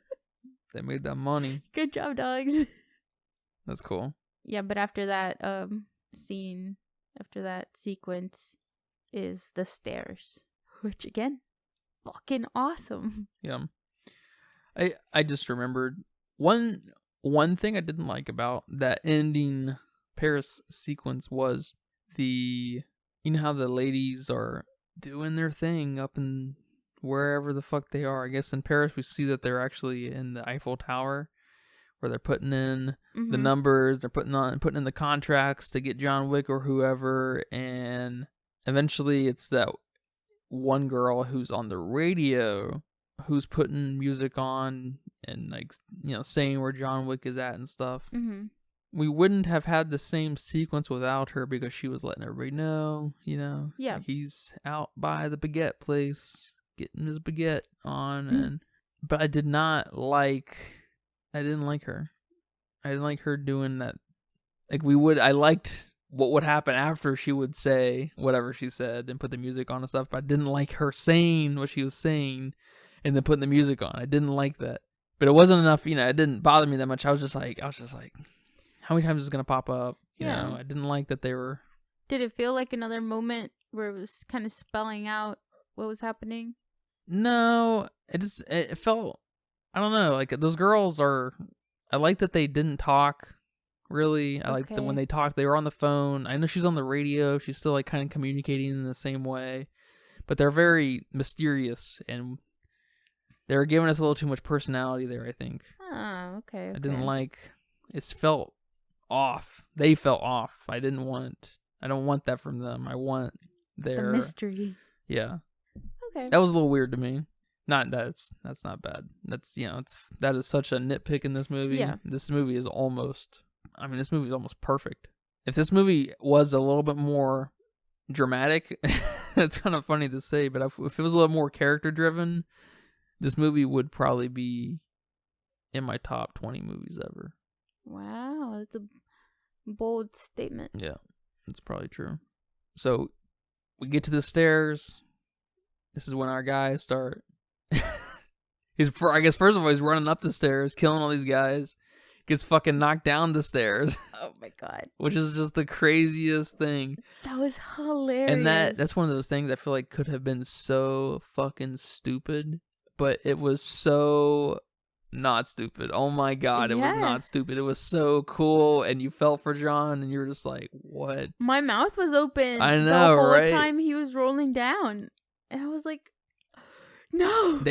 They made that money. Good job, dogs. That's cool. Yeah, but after that scene, after that sequence is the stairs, which again, fucking awesome. Yeah. I just remembered one thing I didn't like about that ending Paris sequence was you know how the ladies are doing their thing up in wherever the fuck they are. I guess in Paris we see that they're actually in the Eiffel Tower where they're putting in the numbers, they're putting in the contracts to get John Wick or whoever, and eventually it's that one girl who's on the radio who's putting music on and like, you know, saying where John Wick is at and stuff. We wouldn't have had the same sequence without her because she was letting everybody know, you know, yeah, like he's out by the baguette place getting his baguette on, but I didn't like her. I didn't like her doing that. Like I liked what would happen after she would say whatever she said and put the music on and stuff, but I didn't like her saying what she was saying and then putting the music on. I didn't like that. But it wasn't enough, you know, it didn't bother me that much. I was just like, how many times is it going to pop up? You know, I didn't like that they were... Did it feel like another moment where it was kind of spelling out what was happening? No, it felt, I don't know, like those girls are, I like that they didn't talk, really. I like that when they talked, they were on the phone. I know she's on the radio, she's still like kind of communicating in the same way, but they're very mysterious, and they were giving us a little too much personality there, I think. Oh, okay. I didn't like, it felt off. They felt off. I don't want that from them. I want their... The mystery. Yeah. Okay. That was a little weird to me. Not that's not bad. That's, you know, that is such a nitpick in this movie. Yeah. This movie is almost perfect. If this movie was a little bit more dramatic, it's kind of funny to say, but if it was a little more character driven, this movie would probably be in my top 20 movies ever. Wow, that's a bold statement. Yeah, that's probably true. So we get to the stairs. This is when our guys start. I guess first of all, he's running up the stairs, killing all these guys. Gets fucking knocked down the stairs. Oh my god. Which is just the craziest thing. That was hilarious. And that's one of those things I feel like could have been so fucking stupid, but it was so not stupid. Oh my god, it was not stupid. It was so cool, and you felt for John, and you were just like, what? My mouth was open. I know, the whole right? time he was rolling down. And I was like, no.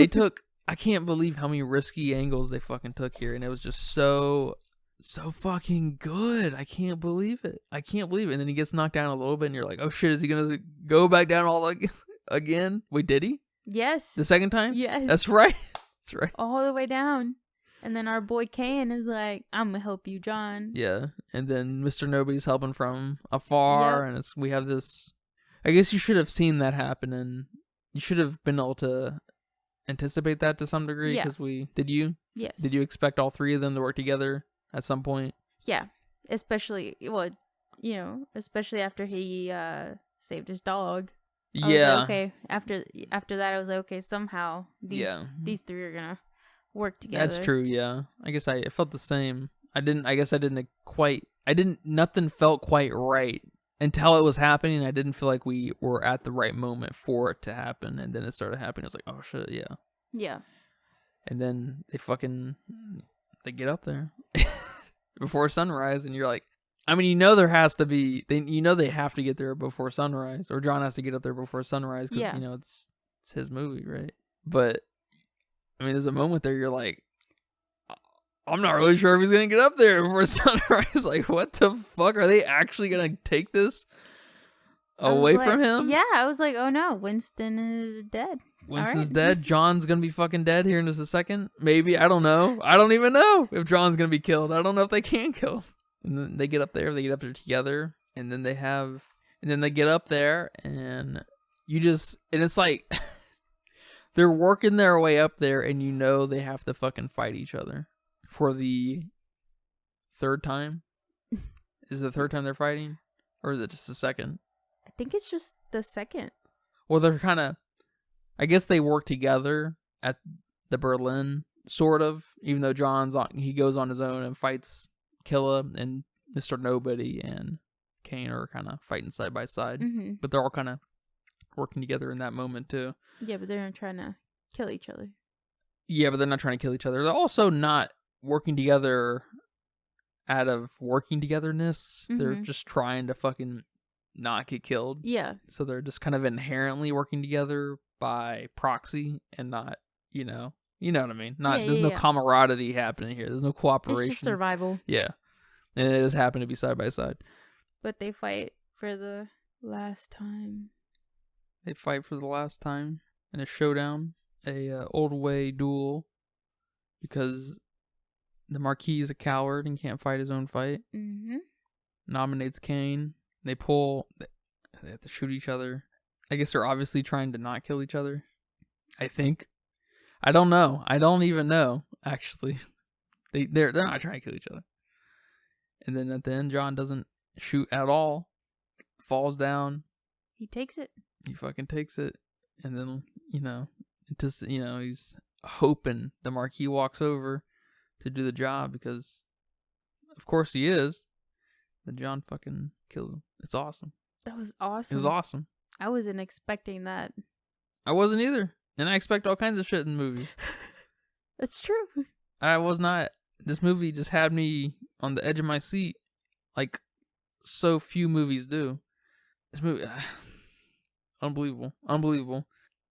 I can't believe how many risky angles they fucking took here, and it was just so fucking good. I can't believe it. And then he gets knocked down a little bit, and you're like, oh shit, is he gonna go back down all again? Wait, did he? Yes. The second time? Yes. That's right. That's right. All the way down. And then our boy Kane is like, I'm gonna help you, John. Yeah. And then Mr. Nobody's helping from afar, and we have this... I guess you should have seen that happen, and you should have been able to anticipate that to some degree, because did you? Yes. Did you expect all three of them to work together at some point? Yeah. Especially after he saved his dog. I was like, okay. After that, I was like, okay, somehow these three are gonna work together. That's true. Yeah. I guess I felt the same. Nothing felt quite right until it was happening. I didn't feel like we were at the right moment for it to happen, and then it started happening. I was like, oh shit, yeah. Yeah. And then they get up there before sunrise, and you're like, I mean, they have to get there before sunrise, or John has to get up there before sunrise, because it's his movie, right? But I mean, there's a moment there you're like, I'm not really sure if he's gonna get up there before sunrise. Like, what the fuck? Are they actually gonna take this away from him? Yeah, I was like, oh no, Winston is dead. Winston's dead. John's gonna be fucking dead here in just a second. Maybe. I don't know. I don't even know if John's gonna be killed. I don't know if they can kill. And then they get up there. They get up there together, and then they get up there, and it's like they're working their way up there, and they have to fucking fight each other for the third time? Is it the third time they're fighting? Or is it just the second? I think it's just the second. Well, they're kind of... I guess they work together at the Berlin, sort of. Even though he goes on his own and fights Killa, and Mr. Nobody and Kane are kind of fighting side by side. Mm-hmm. But they're all kind of working together in that moment, too. Yeah, but they're not trying to kill each other. Yeah, but they're not trying to kill each other. They're also not working together out of working togetherness. Mm-hmm. They're just trying to fucking not get killed. Yeah. So they're just kind of inherently working together by proxy and not, you know what I mean? There's no camaraderie happening here. There's no cooperation. It's just survival. Yeah. And it just happened to be side by side. But they fight for the last time. They fight for the last time in a showdown, a old way duel, because the Marquis is a coward and can't fight his own fight. Mm-hmm. Nominates Kane. They have to shoot each other. I guess they're obviously trying to not kill each other. I think. I don't know. I don't even know, actually. They're not trying to kill each other. And then at the end, John doesn't shoot at all. Falls down. He takes it. He fucking takes it. And then, he's hoping the Marquis walks over to do the job because, of course, he is. Then John fucking kills him. It's awesome. That was awesome. It was awesome. I wasn't expecting that. I wasn't either. And I expect all kinds of shit in the movie. That's true. I was not. This movie just had me on the edge of my seat like so few movies do. This movie... Unbelievable.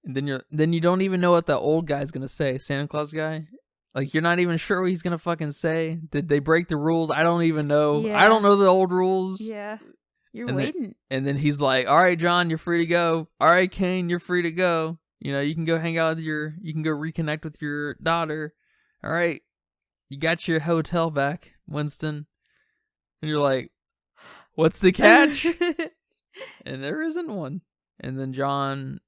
And then you don't even know what the old guy's gonna say. Santa Claus guy. Like, you're not even sure what he's gonna fucking say. Did they break the rules? I don't even know. Yeah. I don't know the old rules. Yeah. You're waiting. And then he's like, all right, John, you're free to go. All right, Kane, you're free to go. You can go hang out with you can go reconnect with your daughter. All right. You got your hotel back, Winston. And you're like, what's the catch? And there isn't one. And then John,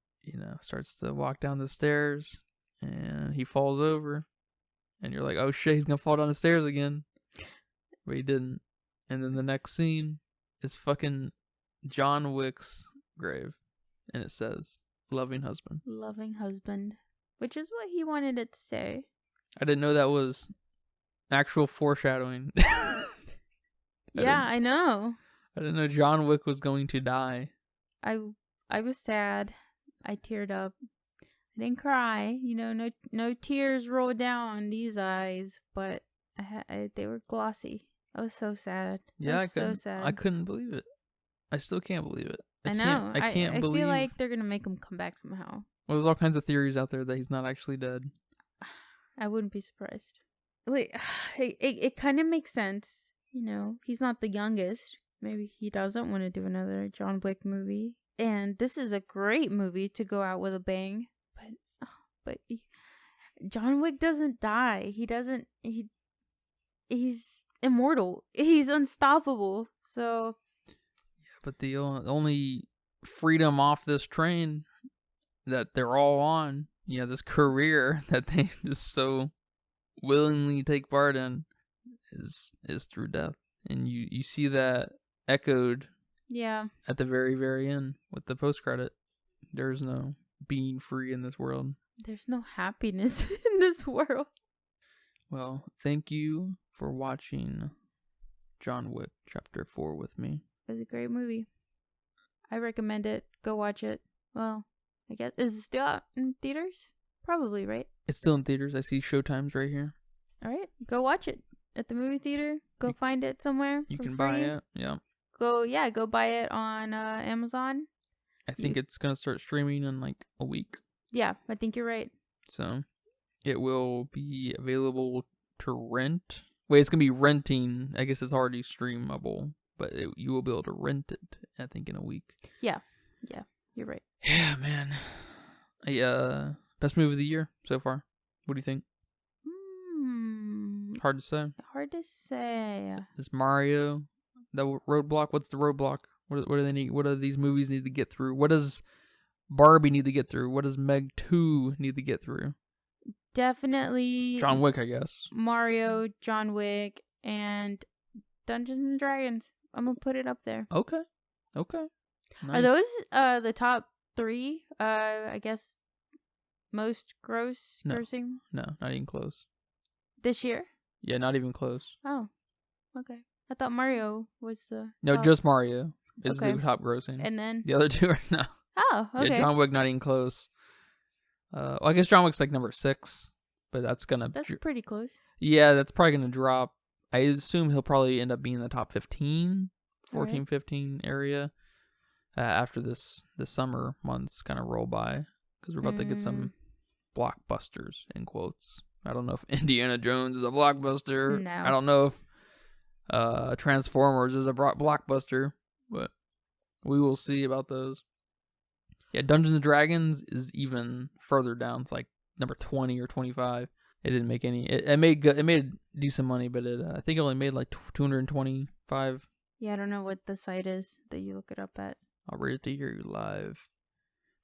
starts to walk down the stairs and he falls over. And you're like, oh shit, he's going to fall down the stairs again. But he didn't. And then the next scene is fucking John Wick's grave. And it says, loving husband. Loving husband. Which is what he wanted it to say. I didn't know that was actual foreshadowing. I know. I didn't know John Wick was going to die. I was sad. I teared up. I didn't cry. No tears rolled down these eyes, but they were glossy. I was so sad. Yeah, so sad. I couldn't believe it. I still can't believe it. I know. I can't believe. I feel like they're gonna make him come back somehow. Well, there's all kinds of theories out there that he's not actually dead. I wouldn't be surprised. Like, it kind of makes sense. He's not the youngest. Maybe he doesn't want to do another John Wick movie. And this is a great movie to go out with a bang. But John Wick doesn't die. He's immortal. He's unstoppable. So. Yeah, but the only freedom off this train that they're all on, this career that they just so willingly take part in is through death. And you see that echoed at the very, very end with the post-credit. There's no being free in this world. There's no happiness in this world. Well, thank you for watching John Wick Chapter 4 with me. It was a great movie. I recommend it. Go watch it. Well, I guess, is it still out in theaters? Probably, right? It's still in theaters. I see showtimes right here. All right. Go watch it at the movie theater. Go find it somewhere. You can free. buy it. Yeah. Go buy it on Amazon. I think it's going to start streaming in like a week. Yeah, I think you're right. So it will be available to rent. Wait, it's going to be renting. I guess it's already streamable, but you will be able to rent it, I think, in a week. Yeah, you're right. Yeah, man. Best movie of the year so far. What do you think? Hard to say. Is Mario the roadblock? What's the roadblock? What do they need? What do these movies need to get through? What does Barbie need to get through? What does Meg 2 need to get through? Definitely John Wick, I guess. Mario, John Wick, and Dungeons and Dragons. I'm gonna put it up there. Okay. Nice. Are those the top 3? I guess most grossing No, not even close. this year. Yeah, not even close. Oh, okay. I thought Mario was the No, top. just Mario is Okay. the top grossing. And then The other two are no. oh, okay. Yeah, John Wick not even close. Well, I guess John Wick's like number 6, but that's pretty close. Yeah, that's probably gonna drop. I assume he'll probably end up being in the top 15, 14, Right. 15 area after the summer months kind of roll by, because we're about to get some blockbusters in quotes. I don't know if Indiana Jones is a blockbuster. No. I don't know if Transformers is a blockbuster, but we will see about those. Yeah, Dungeons and Dragons is even further down. It's like number 20 or 25. It didn't make any. It made good. It made decent money, but I think it only made like 225. Yeah, I don't know what the site is that you look it up at. I'll read it to hear you live.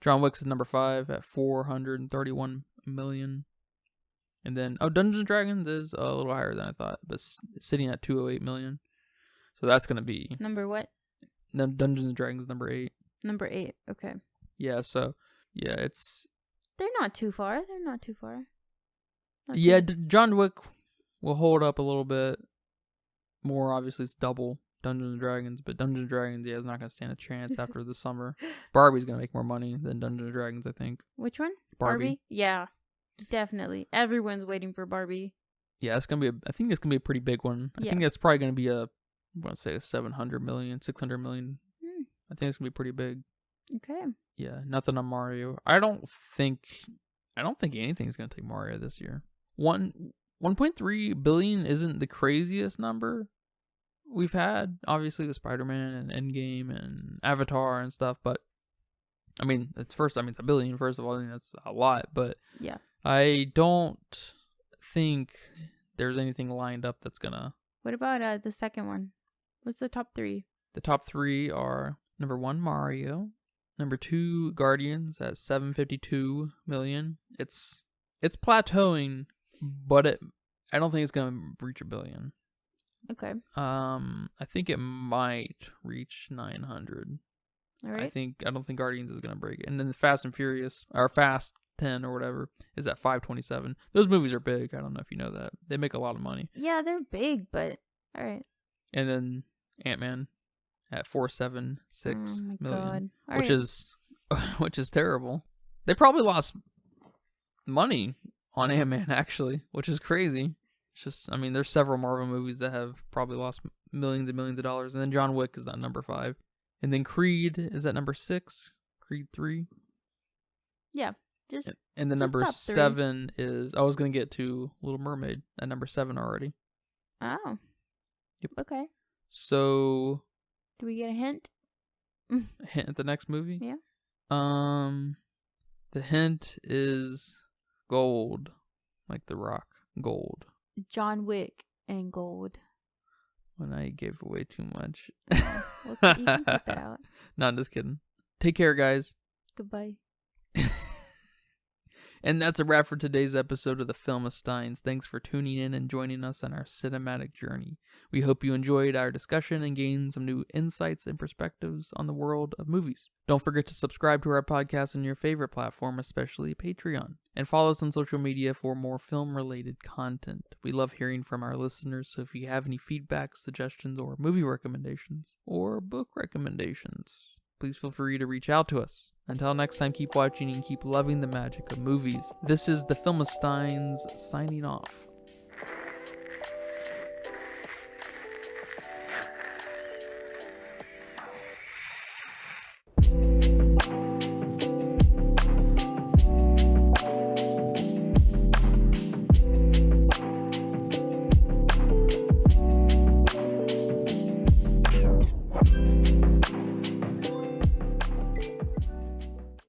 John Wick's at number 5 at 431 million. And then, Dungeons and Dragons is a little higher than I thought, but it's sitting at 208 million. So that's going to be... Number what? No, Dungeons and Dragons number 8. Number 8, okay. Yeah, so, yeah, it's... They're not too far. Not yeah, too... John Wick will hold up a little bit more. Obviously, it's double Dungeons and Dragons, but Dungeons and Dragons, yeah, is not going to stand a chance after the summer. Barbie's going to make more money than Dungeons and Dragons, I think. Which one? Barbie? Yeah, definitely. Everyone's waiting for Barbie. Yeah, it's going to be I think it's going to be a pretty big one. I think that's probably going to be I want to say a 700 million, 600 million. I think it's going to be pretty big. Okay. Yeah, nothing on Mario. I don't think anything's going to take Mario this year. 1.3 billion isn't the craziest number we've had. Obviously, with Spider-Man and Endgame and Avatar and stuff, but I mean, it's a billion. First of all, I think that's a lot, but yeah, I don't think there's anything lined up that's gonna. What about the second one? What's the top 3? The top 3 are number 1, Mario. Number 2, Guardians at 752 million. It's plateauing, but I don't think it's gonna reach a billion. Okay. I think it might reach 900. All right. I don't think Guardians is gonna break it. And then the Fast and Furious, or Fast 10 or whatever, is at 527. Those movies are big. I don't know if you know that. They make a lot of money. Yeah, they're big, but all right. And then Ant-Man at 476 million, God. which is terrible. They probably lost money on Ant-Man actually, which is crazy. It's just, I mean, there's several Marvel movies that have probably lost millions and millions of dollars, and then John Wick is at number 5, and then Creed is at number 6, Creed 3. Yeah, and then number 7 is, I was gonna get to Little Mermaid at number 7 already. Oh. Yep. Okay. So. Do we get a hint? A hint at the next movie? Yeah. The hint is gold, like The Rock, gold. John Wick and gold. When I gave away too much. Well, you can cut that out. No, I'm just kidding. Take care, guys. Goodbye. And that's a wrap for today's episode of the Filmistines. Thanks for tuning in and joining us on our cinematic journey. We hope you enjoyed our discussion and gained some new insights and perspectives on the world of movies. Don't forget to subscribe to our podcast on your favorite platform, especially Patreon. And follow us on social media for more film-related content. We love hearing from our listeners, so if you have any feedback, suggestions, or movie recommendations, or book recommendations, please feel free to reach out to us. Until next time, keep watching and keep loving the magic of movies. This is the Filmistines signing off.